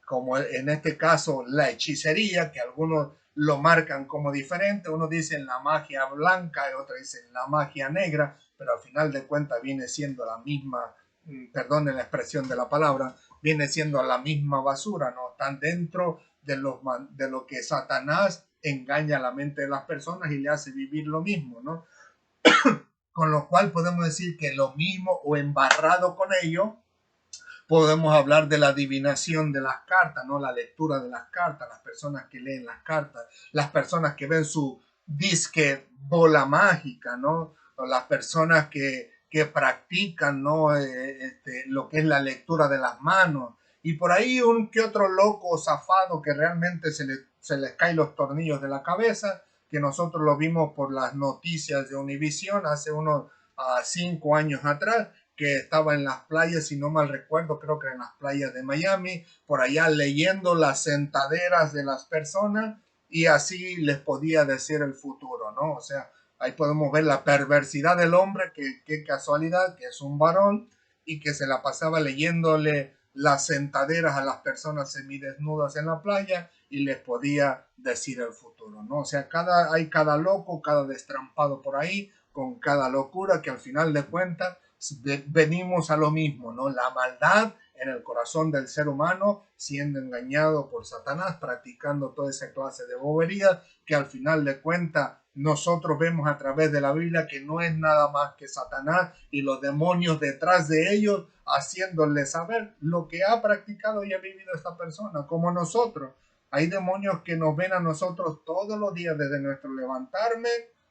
como en este caso la hechicería, que algunos lo marcan como diferente, uno dice la magia blanca y otro dice la magia negra, pero al final de cuentas viene siendo la misma, perdone la expresión de la palabra, viene siendo la misma basura, ¿no? Están dentro de lo que Satanás engaña la mente de las personas y le hace vivir lo mismo, ¿no? Con lo cual podemos decir que lo mismo o embarrado con ello, podemos hablar de la adivinación de las cartas, ¿no? La lectura de las cartas, las personas que leen las cartas, las personas que ven su disque bola mágica, ¿no? O las personas que practican, ¿no? Lo que es la lectura de las manos. Y por ahí un que otro loco zafado que realmente se les caen los tornillos de la cabeza, que nosotros lo vimos por las noticias de Univision hace unos 5 años atrás, que estaba en las playas, si no mal recuerdo, creo que en las playas de Miami, por allá leyendo las sentaderas de las personas y así les podía decir el futuro, ¿no? O sea, ahí podemos ver la perversidad del hombre, que qué casualidad, que es un varón y que se la pasaba leyéndole las sentaderas a las personas semidesnudas en la playa y les podía decir el futuro, ¿no? O sea, hay cada loco, cada destrampado por ahí, con cada locura que al final de cuentas venimos a lo mismo, ¿no? La maldad en el corazón del ser humano, siendo engañado por Satanás, practicando toda esa clase de bobería, que al final de cuentas nosotros vemos a través de la Biblia que no es nada más que Satanás y los demonios detrás de ellos, haciéndole saber lo que ha practicado y ha vivido esta persona, como nosotros. Hay demonios que nos ven a nosotros todos los días, desde nuestro levantarme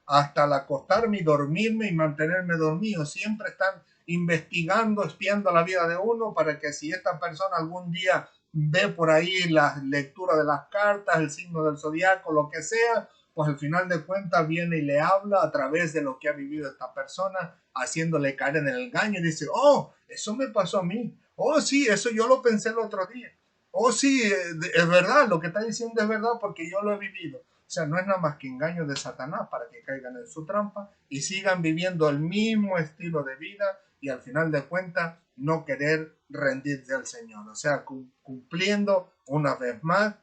hasta el acostarme y dormirme y mantenerme dormido. Siempre están investigando, espiando la vida de uno para que si esta persona algún día ve por ahí la lectura de las cartas, el signo del zodiaco, lo que sea, pues al final de cuentas viene y le habla a través de lo que ha vivido esta persona, haciéndole caer en el engaño y dice, oh, eso me pasó a mí. Oh, sí, eso yo lo pensé el otro día. Oh, sí, es verdad, lo que está diciendo es verdad porque yo lo he vivido. O sea, no es nada más que engaño de Satanás para que caigan en su trampa y sigan viviendo el mismo estilo de vida y al final de cuentas no querer rendirse al Señor. O sea, cumpliendo una vez más,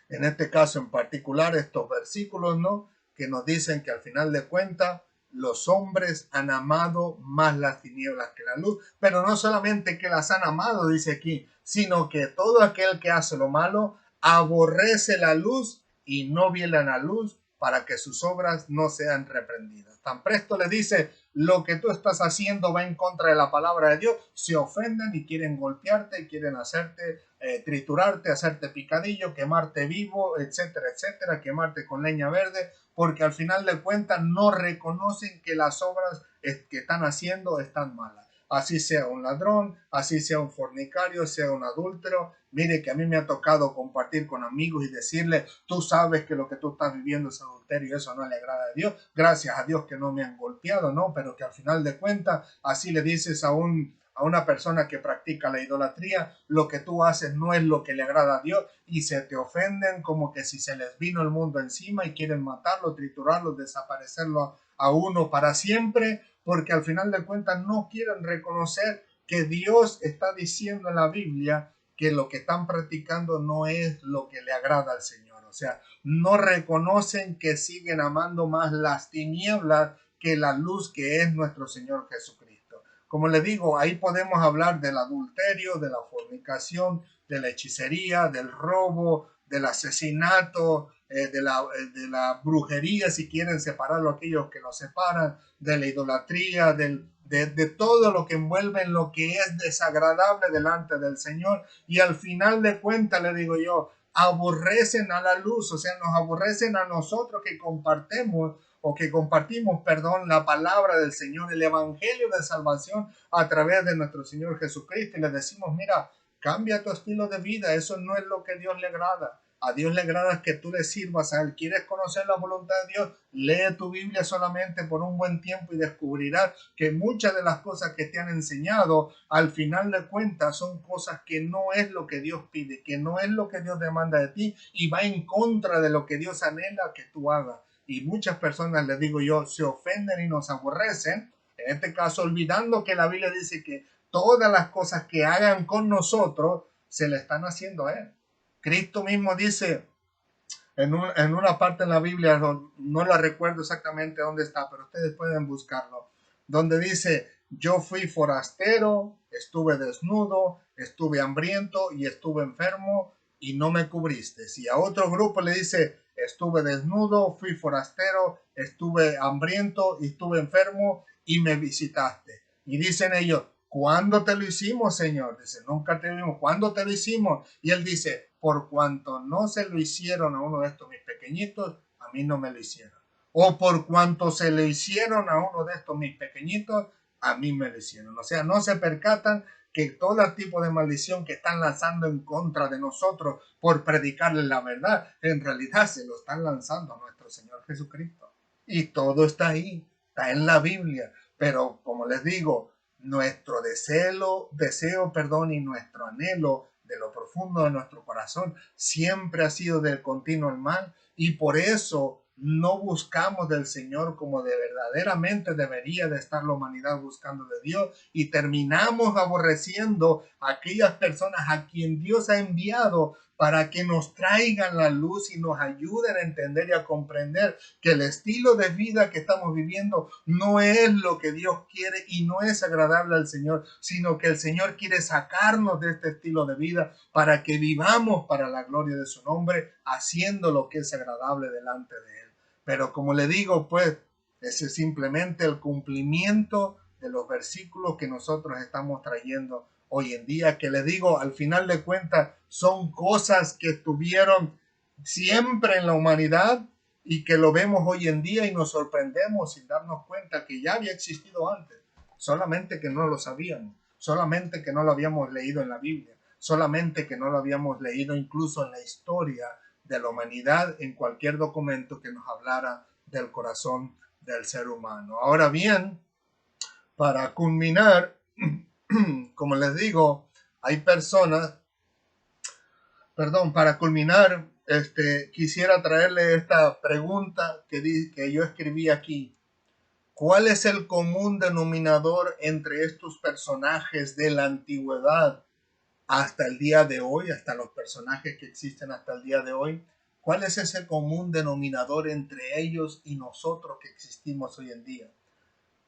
en este caso en particular, estos versículos, ¿no? Que nos dicen que al final de cuentas los hombres han amado más las tinieblas que la luz, pero no solamente que las han amado, dice aquí, sino que todo aquel que hace lo malo aborrece la luz y no viene a la luz para que sus obras no sean reprendidas. Tan presto le dice, lo que tú estás haciendo va en contra de la palabra de Dios, se ofenden y quieren golpearte, quieren hacerte triturarte, hacerte picadillo, quemarte vivo, etcétera, etcétera, quemarte con leña verde, porque al final de cuentas no reconocen que las obras que están haciendo están malas. Así sea un ladrón, así sea un fornicario, sea un adúltero. Mire que a mí me ha tocado compartir con amigos y decirle, tú sabes que lo que tú estás viviendo es adulterio y eso no le agrada a Dios. Gracias a Dios que no me han golpeado, ¿no? Pero que al final de cuentas, así le dices a una persona que practica la idolatría, lo que tú haces no es lo que le agrada a Dios y se te ofenden como que si se les vino el mundo encima y quieren matarlo, triturarlo, desaparecerlo a uno para siempre, porque al final de cuentas no quieren reconocer que Dios está diciendo en la Biblia que lo que están practicando no es lo que le agrada al Señor. O sea, no reconocen que siguen amando más las tinieblas que la luz que es nuestro Señor Jesucristo. Como les digo, ahí podemos hablar del adulterio, de la fornicación, de la hechicería, del robo, del asesinato, de la brujería, si quieren separarlo aquellos que lo separan, de la idolatría, de todo lo que envuelve en lo que es desagradable delante del Señor. Y al final de cuentas, le digo yo, aborrecen a la luz, o sea, nos aborrecen a nosotros que compartimos, perdón, la palabra del Señor, el evangelio de salvación a través de nuestro Señor Jesucristo y le decimos, mira, cambia tu estilo de vida, eso no es lo que a Dios le agrada. A Dios le agrada que tú le sirvas a Él. ¿Quieres conocer la voluntad de Dios? Lee tu Biblia solamente por un buen tiempo y descubrirás que muchas de las cosas que te han enseñado, al final de cuentas, son cosas que no es lo que Dios pide, que no es lo que Dios demanda de ti y va en contra de lo que Dios anhela que tú hagas. Y muchas personas, les digo yo, se ofenden y nos aborrecen, en este caso olvidando que la Biblia dice que todas las cosas que hagan con nosotros se le están haciendo a Él. Cristo mismo dice en una parte en la Biblia, no la recuerdo exactamente dónde está, pero ustedes pueden buscarlo, donde dice, yo fui forastero, estuve desnudo, estuve hambriento y estuve enfermo y no me cubriste. Y a otro grupo le dice, estuve desnudo, fui forastero, estuve hambriento y estuve enfermo y me visitaste. Y dicen ellos, ¿cuándo te lo hicimos, Señor? Dice, nunca te vimos. ¿Cuándo te lo hicimos? Y él dice, por cuanto no se lo hicieron a uno de estos mis pequeñitos, a mí no me lo hicieron. O por cuanto se le hicieron a uno de estos mis pequeñitos, a mí me lo hicieron. O sea, no se percatan que todo tipo de maldición que están lanzando en contra de nosotros por predicarles la verdad, en realidad se lo están lanzando a nuestro Señor Jesucristo. Y todo está ahí, está en la Biblia. Pero como les digo, nuestro deseo, perdón, y nuestro anhelo de lo profundo de nuestro corazón siempre ha sido del continuo el mal y por eso no buscamos del Señor como de verdaderamente debería de estar la humanidad buscando de Dios y terminamos aborreciendo a aquellas personas a quien Dios ha enviado para que nos traigan la luz y nos ayuden a entender y a comprender que el estilo de vida que estamos viviendo no es lo que Dios quiere y no es agradable al Señor, sino que el Señor quiere sacarnos de este estilo de vida para que vivamos para la gloria de su nombre, haciendo lo que es agradable delante de Él. Pero como le digo, pues, ese es simplemente el cumplimiento de los versículos que nosotros estamos trayendo hoy en día, que le digo, al final de cuentas, son cosas que estuvieron siempre en la humanidad y que lo vemos hoy en día y nos sorprendemos sin darnos cuenta que ya había existido antes, solamente que no lo sabíamos, solamente que no lo habíamos leído en la Biblia, solamente que no lo habíamos leído incluso en la historia de la humanidad en cualquier documento que nos hablara del corazón del ser humano. Ahora bien, para culminar, como les digo, hay personas, perdón, para culminar, quisiera traerle esta pregunta que yo escribí aquí. ¿Cuál es el común denominador entre estos personajes de la antigüedad hasta el día de hoy, hasta los personajes que existen hasta el día de hoy? ¿Cuál es ese común denominador entre ellos y nosotros que existimos hoy en día?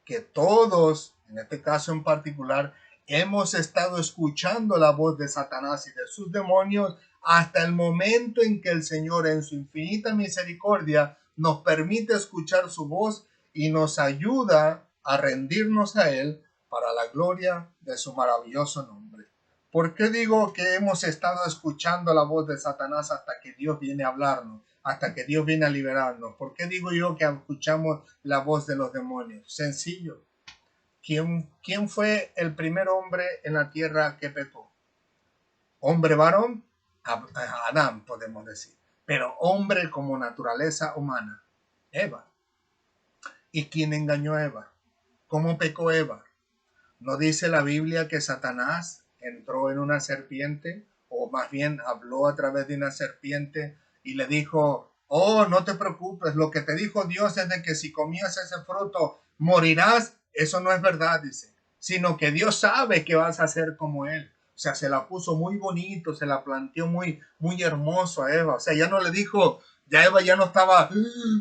que todos, en este caso en particular, hemos estado escuchando la voz de Satanás y de sus demonios hasta el momento en que el Señor, en su infinita misericordia, nos permite escuchar su voz y nos ayuda a rendirnos a Él para la gloria de su maravilloso nombre. ¿Por qué digo que hemos estado escuchando la voz de Satanás hasta que Dios viene a hablarnos, hasta que Dios viene a liberarnos? ¿Por qué digo yo que escuchamos la voz de los demonios? Sencillo. ¿Quién fue el primer hombre en la tierra que pecó? Hombre varón, Adán podemos decir, pero hombre como naturaleza humana, Eva. ¿Y quién engañó a Eva? ¿Cómo pecó Eva? ¿No dice la Biblia que Satanás entró en una serpiente, o más bien habló a través de una serpiente y le dijo: oh, no te preocupes, lo que te dijo Dios es de que si comías ese fruto morirás? Eso no es verdad, dice, sino que Dios sabe que vas a ser como Él. O sea, se la puso muy bonito, se la planteó muy, muy hermoso a Eva. O sea, ya no le dijo, ya Eva ya no estaba: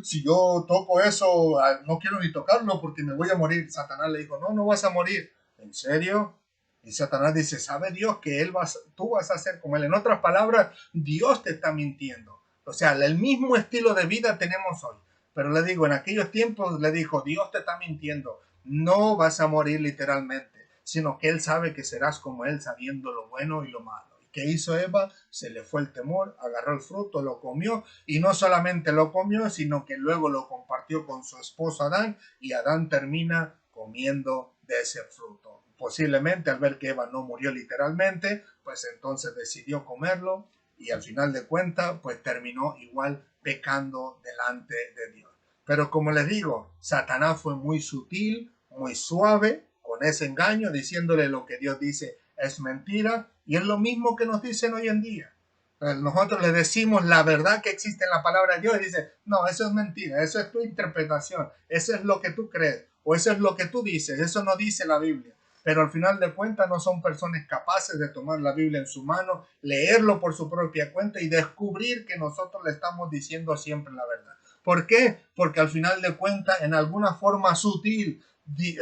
si yo toco eso, no quiero ni tocarlo porque me voy a morir. Satanás le dijo: no, no vas a morir. ¿En serio? Y Satanás dice: sabe Dios que tú vas a ser como Él. En otras palabras, Dios te está mintiendo. O sea, el mismo estilo de vida tenemos hoy. Pero le digo, en aquellos tiempos le dijo: Dios te está mintiendo. No vas a morir literalmente, sino que Él sabe que serás como Él, sabiendo lo bueno y lo malo. ¿Y qué hizo Eva? Se le fue el temor, agarró el fruto, lo comió, y no solamente lo comió, sino que luego lo compartió con su esposo Adán, y Adán termina comiendo de ese fruto. Posiblemente al ver que Eva no murió literalmente, pues entonces decidió comerlo, y al final de cuentas, pues terminó igual pecando delante de Dios. Pero como les digo, Satanás fue muy sutil, muy suave con ese engaño, diciéndole lo que Dios dice es mentira, y es lo mismo que nos dicen hoy en día. Nosotros le decimos la verdad que existe en la palabra de Dios y dice: no, eso es mentira, eso es tu interpretación, eso es lo que tú crees, o eso es lo que tú dices, eso no dice la Biblia. Pero al final de cuentas no son personas capaces de tomar la Biblia en su mano, leerlo por su propia cuenta y descubrir que nosotros le estamos diciendo siempre la verdad. ¿Por qué? Porque al final de cuentas, en alguna forma sutil,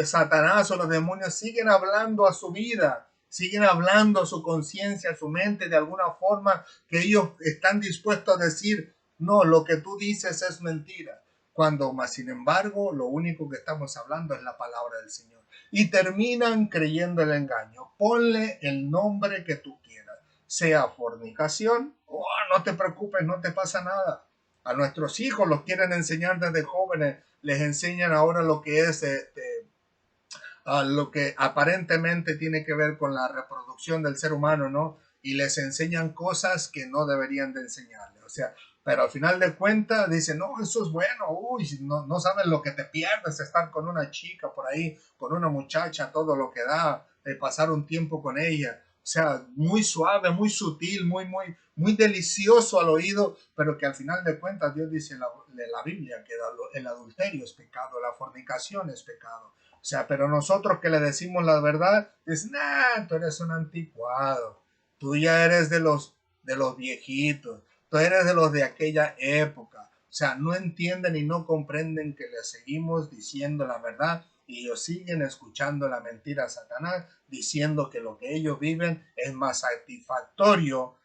Satanás o los demonios siguen hablando a su vida, siguen hablando a su conciencia, a su mente, de alguna forma que ellos están dispuestos a decir: no, lo que tú dices es mentira. Cuando más, sin embargo, lo único que estamos hablando es la palabra del Señor. Y terminan creyendo el engaño. Ponle el nombre que tú quieras, sea fornicación, oh, no te preocupes, no te pasa nada. A nuestros hijos los quieren enseñar desde jóvenes, les enseñan ahora lo que es lo que aparentemente tiene que ver con la reproducción del ser humano, ¿no? Y les enseñan cosas que no deberían de enseñarles. O sea, pero al final de cuentas dicen: no, eso es bueno, uy, no, no sabes lo que te pierdes estar con una chica por ahí, con una muchacha, todo lo que da, de pasar un tiempo con ella. O sea, muy suave, muy sutil, muy delicioso al oído, pero que al final de cuentas Dios dice en la Biblia que el adulterio es pecado, la fornicación es pecado. O sea, pero nosotros que le decimos la verdad, es: nah, tú eres un anticuado, tú ya eres de los viejitos, tú eres de los de aquella época. O sea, no entienden y no comprenden que le seguimos diciendo la verdad y ellos siguen escuchando la mentira a Satanás, diciendo que lo que ellos viven es más satisfactorio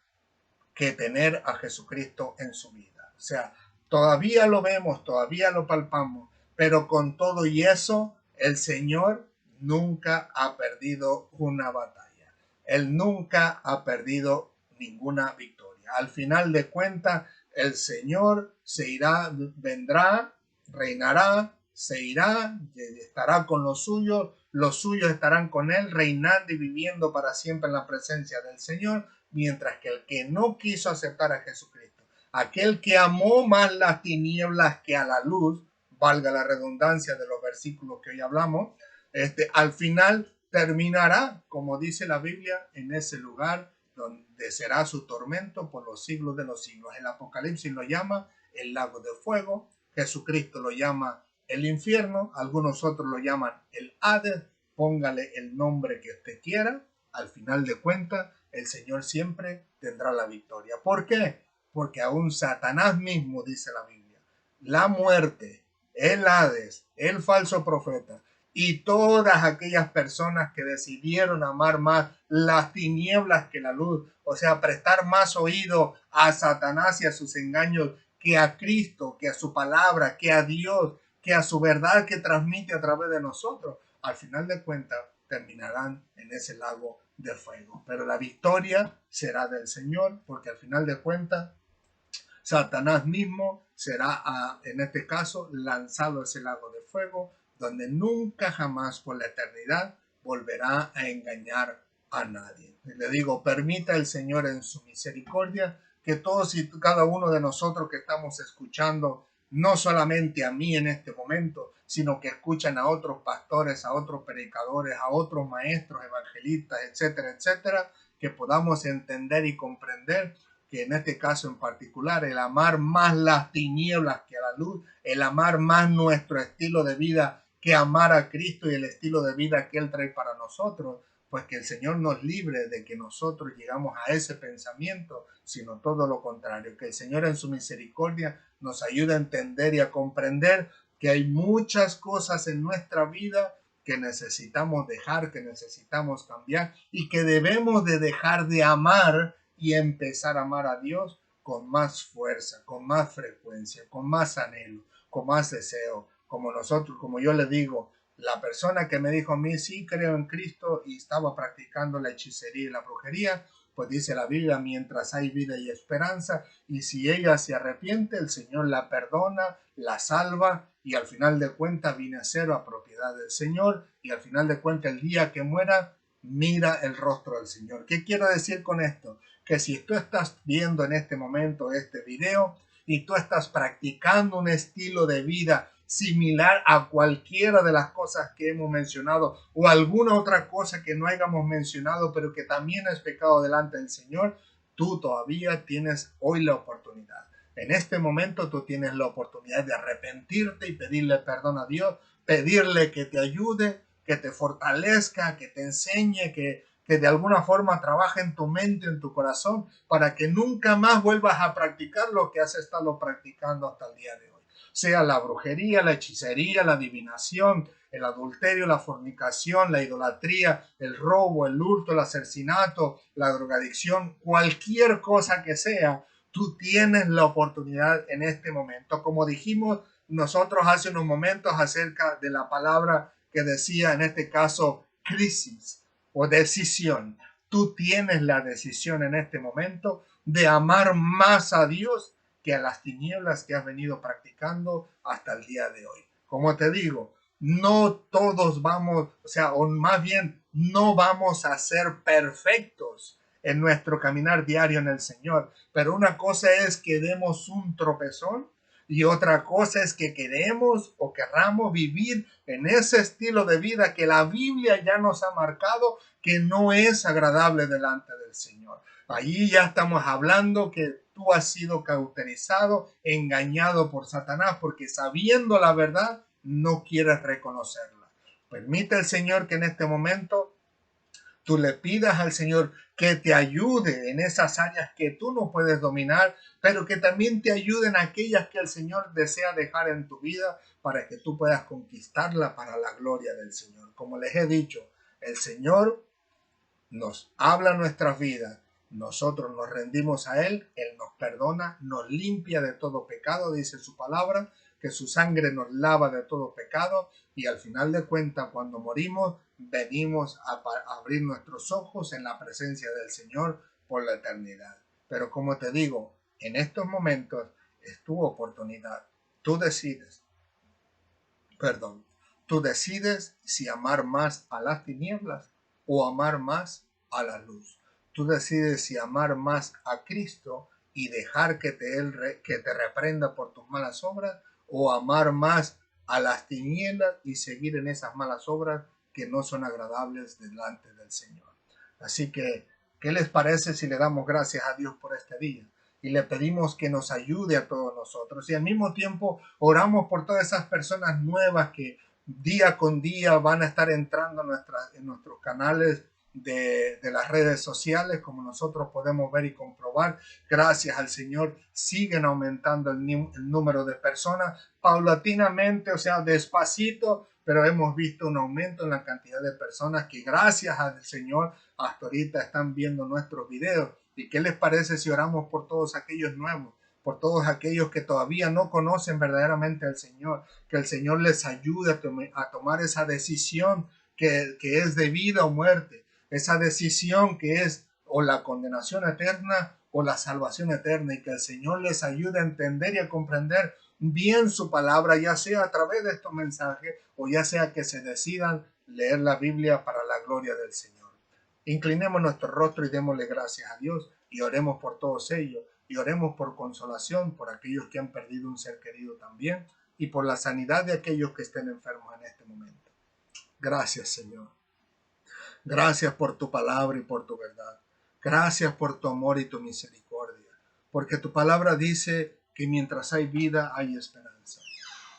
que tener a Jesucristo en su vida. O sea, todavía lo vemos, todavía lo palpamos, pero con todo y eso, el Señor nunca ha perdido una batalla. Él nunca ha perdido ninguna victoria. Al final de cuentas, el Señor se irá, vendrá, reinará, se irá, estará con los suyos estarán con él, reinando y viviendo para siempre en la presencia del Señor. Mientras que el que no quiso aceptar a Jesucristo, aquel que amó más las tinieblas que a la luz, valga la redundancia de los versículos que hoy hablamos, al final terminará, como dice la Biblia, en ese lugar donde será su tormento por los siglos de los siglos. El Apocalipsis lo llama el lago de fuego, Jesucristo lo llama el infierno, algunos otros lo llaman el Hades. Póngale el nombre que usted quiera, al final de cuentas el Señor siempre tendrá la victoria. ¿Por qué? Porque aún Satanás mismo, dice la Biblia, la muerte, el Hades, el falso profeta Y todas aquellas personas que decidieron amar más las tinieblas que la luz, o sea, prestar más oído a Satanás y a sus engaños que a Cristo, que a su palabra, que a Dios, que a su verdad que transmite a través de nosotros, al final de cuentas terminarán en ese lago de fuego. Pero la victoria será del Señor, porque al final de cuentas Satanás mismo será, en este caso, lanzado a ese lago de fuego, donde nunca jamás por la eternidad volverá a engañar a nadie. Le digo, permita el Señor en su misericordia que todos y cada uno de nosotros que estamos escuchando, no solamente a mí en este momento, sino que escuchan a otros pastores, a otros predicadores, a otros maestros, evangelistas, etcétera, etcétera, que podamos entender y comprender que en este caso en particular, el amar más las tinieblas que a la luz, el amar más nuestro estilo de vida que amar a Cristo y el estilo de vida que Él trae para nosotros, pues que el Señor nos libre de que nosotros llegamos a ese pensamiento, sino todo lo contrario, que el Señor en su misericordia nos ayude a entender y a comprender que hay muchas cosas en nuestra vida que necesitamos dejar, que necesitamos cambiar y que debemos de dejar de amar y empezar a amar a Dios con más fuerza, con más frecuencia, con más anhelo, con más deseo. Como nosotros, como yo le digo, la persona que me dijo a mí, sí creo en Cristo y estaba practicando la hechicería y la brujería, pues dice la Biblia, mientras hay vida y esperanza, y si ella se arrepiente, el Señor la perdona, la salva, y al final de cuentas viene a ser a propiedad del Señor, y al final de cuentas el día que muera, mira el rostro del Señor. ¿Qué quiero decir con esto? Que si tú estás viendo en este momento este video y tú estás practicando un estilo de vida similar a cualquiera de las cosas que hemos mencionado o alguna otra cosa que no hayamos mencionado, pero que también es pecado delante del Señor, tú todavía tienes hoy la oportunidad. En este momento tú tienes la oportunidad de arrepentirte y pedirle perdón a Dios, pedirle que te ayude, que te fortalezca, que te enseñe, que de alguna forma trabaje en tu mente, en tu corazón, para que nunca más vuelvas a practicar lo que has estado practicando hasta el día de hoy. Sea la brujería, la hechicería, la adivinación, el adulterio, la fornicación, la idolatría, el robo, el hurto, el asesinato, la drogadicción, cualquier cosa que sea, tú tienes la oportunidad en este momento. Como dijimos nosotros hace unos momentos acerca de la palabra que decía en este caso crisis o decisión. Tú tienes la decisión en este momento de amar más a Dios que a las tinieblas que has venido practicando hasta el día de hoy. Como te digo, no todos vamos, o sea, o más bien no vamos a ser perfectos en nuestro caminar diario en el Señor, pero una cosa es que demos un tropezón y otra cosa es que queremos o querramos vivir en ese estilo de vida que la Biblia ya nos ha marcado que no es agradable delante del Señor. Allí ya estamos hablando que tú has sido cauterizado, engañado por Satanás, porque sabiendo la verdad no quieres reconocerla. Permite el Señor que en este momento tú le pidas al Señor que te ayude en esas áreas que tú no puedes dominar, pero que también te ayuden aquellas que el Señor desea dejar en tu vida para que tú puedas conquistarla para la gloria del Señor. Como les he dicho, el Señor nos habla nuestras vidas, nosotros nos rendimos a Él, Él nos perdona, nos limpia de todo pecado, dice su palabra, que su sangre nos lava de todo pecado y al final de cuentas cuando morimos venimos a abrir nuestros ojos en la presencia del Señor por la eternidad. Pero como te digo, en estos momentos es tu oportunidad. Tú decides, perdón, tú decides si amar más a las tinieblas o amar más a la luz. Tú decides si amar más a Cristo y dejar que que te reprenda por tus malas obras o amar más a las tinieblas y seguir en esas malas obras que no son agradables delante del Señor. Así que, ¿qué les parece si le damos gracias a Dios por este día? Y le pedimos que nos ayude a todos nosotros. Y al mismo tiempo oramos por todas esas personas nuevas que día con día van a estar entrando en nuestros canales de las redes sociales, como nosotros podemos ver y comprobar. Gracias al Señor, siguen aumentando el número de personas paulatinamente, o sea, despacito, pero hemos visto un aumento en la cantidad de personas que gracias al Señor hasta ahorita están viendo nuestros videos. ¿Y qué les parece si oramos por todos aquellos nuevos? Por todos aquellos que todavía no conocen verdaderamente al Señor, que el Señor les ayude a tomar esa decisión que es de vida o muerte, esa decisión que es o la condenación eterna o la salvación eterna, y que el Señor les ayude a entender y a comprender bien su palabra, ya sea a través de estos mensajes o ya sea que se decidan leer la Biblia para la gloria del Señor. Inclinemos nuestro rostro y démosle gracias a Dios y oremos por todos ellos, y oremos por consolación por aquellos que han perdido un ser querido también, y por la sanidad de aquellos que estén enfermos en este momento. Gracias, Señor. Gracias por tu palabra y por tu verdad. Gracias por tu amor y tu misericordia, porque tu palabra dice que mientras hay vida hay esperanza.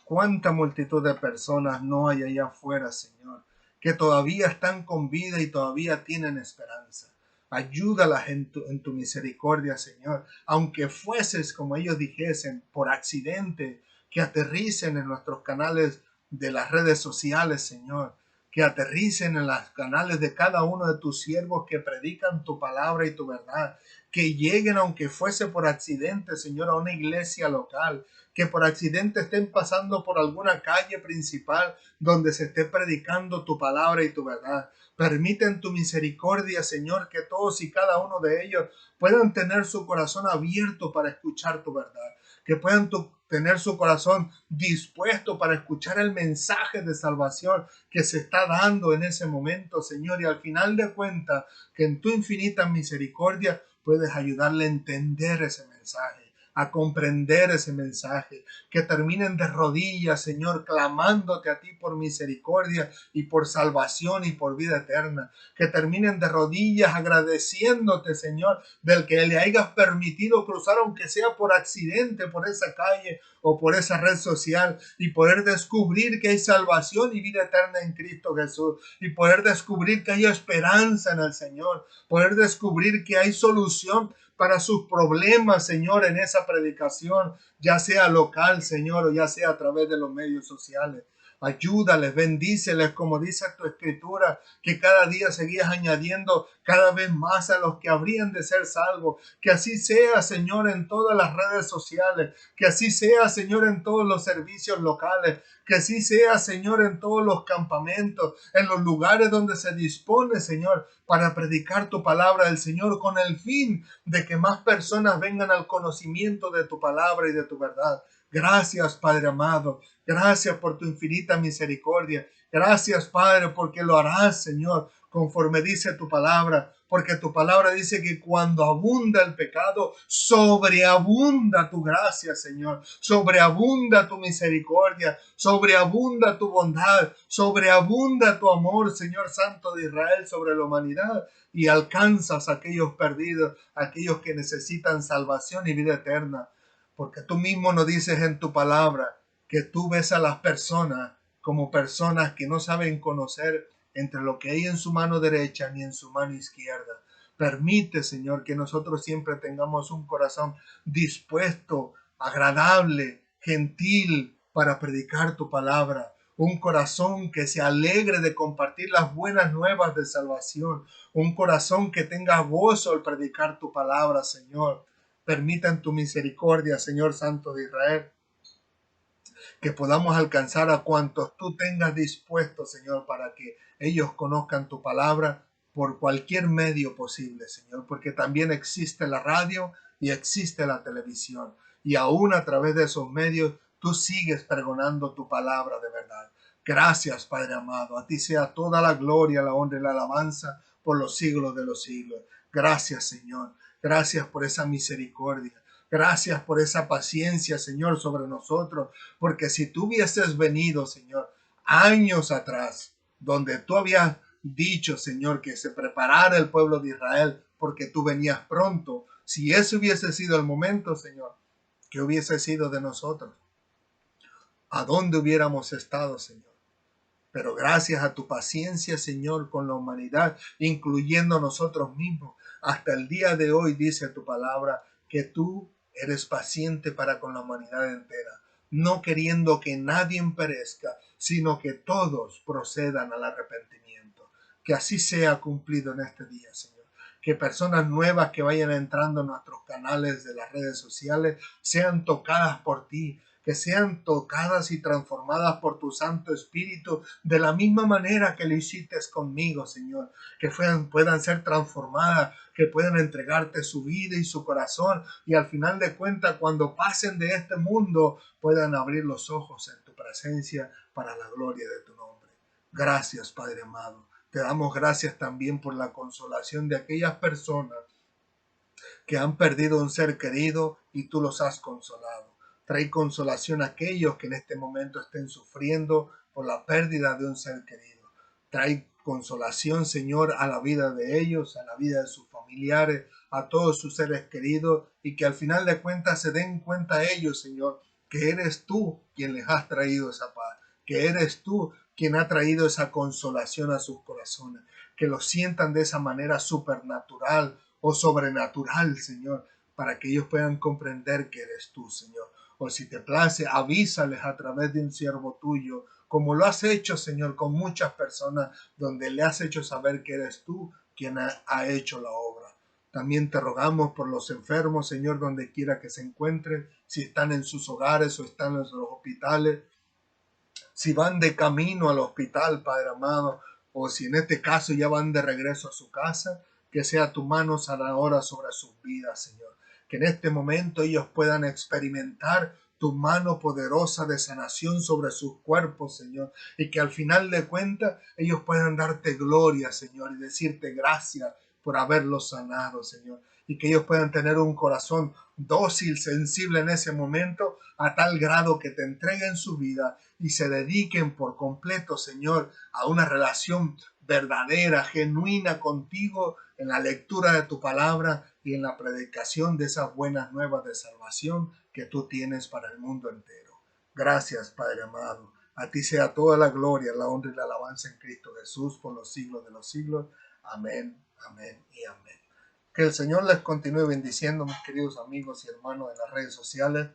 Cuánta multitud de personas no hay allá afuera, Señor, que todavía están con vida y todavía tienen esperanza. Ayúdalas en tu misericordia, Señor, aunque fueses, como ellos dijesen, por accidente, que aterricen en nuestros canales de las redes sociales, Señor, que aterricen en los canales de cada uno de tus siervos que predican tu palabra y tu verdad, que lleguen, aunque fuese por accidente, Señor, a una iglesia local, que por accidente estén pasando por alguna calle principal donde se esté predicando tu palabra y tu verdad. Permite en tu misericordia, Señor, que todos y cada uno de ellos puedan tener su corazón abierto para escuchar tu verdad, que puedan tener su corazón dispuesto para escuchar el mensaje de salvación que se está dando en ese momento, Señor, y al final de cuentas, que en tu infinita misericordia puedes ayudarle a entender ese mensaje, a comprender ese mensaje, que terminen de rodillas, Señor, clamándote a ti por misericordia y por salvación y por vida eterna, que terminen de rodillas agradeciéndote, Señor, del que le hayas permitido cruzar, aunque sea por accidente, por esa calle o por esa red social, y poder descubrir que hay salvación y vida eterna en Cristo Jesús, y poder descubrir que hay esperanza en el Señor, poder descubrir que hay solución para sus problemas, Señor, en esa predicación, ya sea local, Señor, o ya sea a través de los medios sociales. Ayúdales, bendíceles, como dice tu escritura, que cada día seguías añadiendo cada vez más a los que habrían de ser salvos. Que así sea, Señor, en todas las redes sociales. Que así sea, Señor, en todos los servicios locales. Que así sea, Señor, en todos los campamentos, en los lugares donde se dispone, Señor, para predicar tu palabra del Señor, con el fin de que más personas vengan al conocimiento de tu palabra y de tu verdad. Gracias, Padre amado. Gracias por tu infinita misericordia. Gracias, Padre, porque lo harás, Señor, conforme dice tu palabra. Porque tu palabra dice que cuando abunda el pecado, sobreabunda tu gracia, Señor. Sobreabunda tu misericordia. Sobreabunda tu bondad. Sobreabunda tu amor, Señor Santo de Israel, sobre la humanidad. Y alcanzas a aquellos perdidos, a aquellos que necesitan salvación y vida eterna. Porque tú mismo nos dices en tu palabra que tú ves a las personas como personas que no saben conocer entre lo que hay en su mano derecha ni en su mano izquierda. Permite, Señor, que nosotros siempre tengamos un corazón dispuesto, agradable, gentil para predicar tu palabra. Un corazón que se alegre de compartir las buenas nuevas de salvación. Un corazón que tenga gozo al predicar tu palabra, Señor. Permita en tu misericordia, Señor Santo de Israel, que podamos alcanzar a cuantos tú tengas dispuestos, Señor, para que ellos conozcan tu palabra por cualquier medio posible, Señor, porque también existe la radio y existe la televisión, y aún a través de esos medios tú sigues pregonando tu palabra de verdad. Gracias, Padre amado. A ti sea toda la gloria, la honra y la alabanza por los siglos de los siglos. Gracias, Señor. Gracias por esa misericordia. Gracias por esa paciencia, Señor, sobre nosotros. Porque si tú hubieses venido, Señor, años atrás, donde tú habías dicho, Señor, que se preparara el pueblo de Israel, porque tú venías pronto, si ese hubiese sido el momento, Señor, ¿qué hubiese sido de nosotros? ¿A dónde hubiéramos estado, Señor? Pero gracias a tu paciencia, Señor, con la humanidad, incluyendo nosotros mismos, hasta el día de hoy dice tu palabra que tú eres paciente para con la humanidad entera, no queriendo que nadie perezca, sino que todos procedan al arrepentimiento. Que así sea cumplido en este día, Señor. Que personas nuevas que vayan entrando en nuestros canales de las redes sociales sean tocadas por ti, que sean tocadas y transformadas por tu Santo Espíritu de la misma manera que lo hiciste conmigo, Señor. Que puedan ser transformadas, que puedan entregarte su vida y su corazón y al final de cuentas, cuando pasen de este mundo, puedan abrir los ojos en tu presencia para la gloria de tu nombre. Gracias, Padre amado. Te damos gracias también por la consolación de aquellas personas que han perdido un ser querido y tú los has consolado. Trae consolación a aquellos que en este momento estén sufriendo por la pérdida de un ser querido. Trae consolación, Señor, a la vida de ellos, a la vida de sus familiares, a todos sus seres queridos y que al final de cuentas se den cuenta ellos, Señor, que eres tú quien les has traído esa paz, que eres tú quien ha traído esa consolación a sus corazones, que lo sientan de esa manera supernatural o sobrenatural, Señor, para que ellos puedan comprender que eres tú, Señor. O si te place, avísales a través de un siervo tuyo, como lo has hecho, Señor, con muchas personas, donde le has hecho saber que eres tú quien ha hecho la obra. También te rogamos por los enfermos, Señor, donde quiera que se encuentren, si están en sus hogares o están en los hospitales, si van de camino al hospital, Padre amado, o si en este caso ya van de regreso a su casa, que sea tu mano sanadora sobre sus vidas, Señor. Que en este momento ellos puedan experimentar tu mano poderosa de sanación sobre sus cuerpos, Señor, y que al final de cuentas ellos puedan darte gloria, Señor, y decirte gracias por haberlos sanado, Señor, y que ellos puedan tener un corazón dócil, sensible en ese momento, a tal grado que te entreguen su vida y se dediquen por completo, Señor, a una relación verdadera, genuina contigo en la lectura de tu palabra y en la predicación de esas buenas nuevas de salvación que tú tienes para el mundo entero. Gracias, Padre amado. A ti sea toda la gloria, la honra y la alabanza en Cristo Jesús por los siglos de los siglos. Amén, amén y amén. Que el Señor les continúe bendiciendo, mis queridos amigos y hermanos de las redes sociales.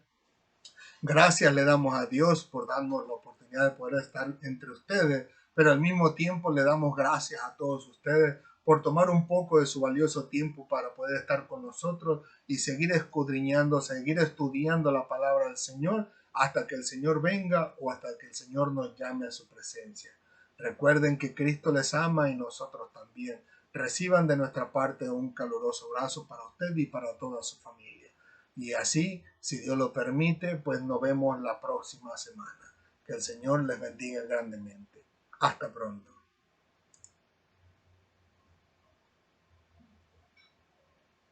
Gracias le damos a Dios por darnos la oportunidad de poder estar entre ustedes, pero al mismo tiempo le damos gracias a todos ustedes por tomar un poco de su valioso tiempo para poder estar con nosotros y seguir escudriñando, seguir estudiando la palabra del Señor hasta que el Señor venga o hasta que el Señor nos llame a su presencia. Recuerden que Cristo les ama y nosotros también. Reciban de nuestra parte un caluroso abrazo para usted y para toda su familia. Y así, si Dios lo permite, pues nos vemos la próxima semana. Que el Señor les bendiga grandemente. Hasta pronto.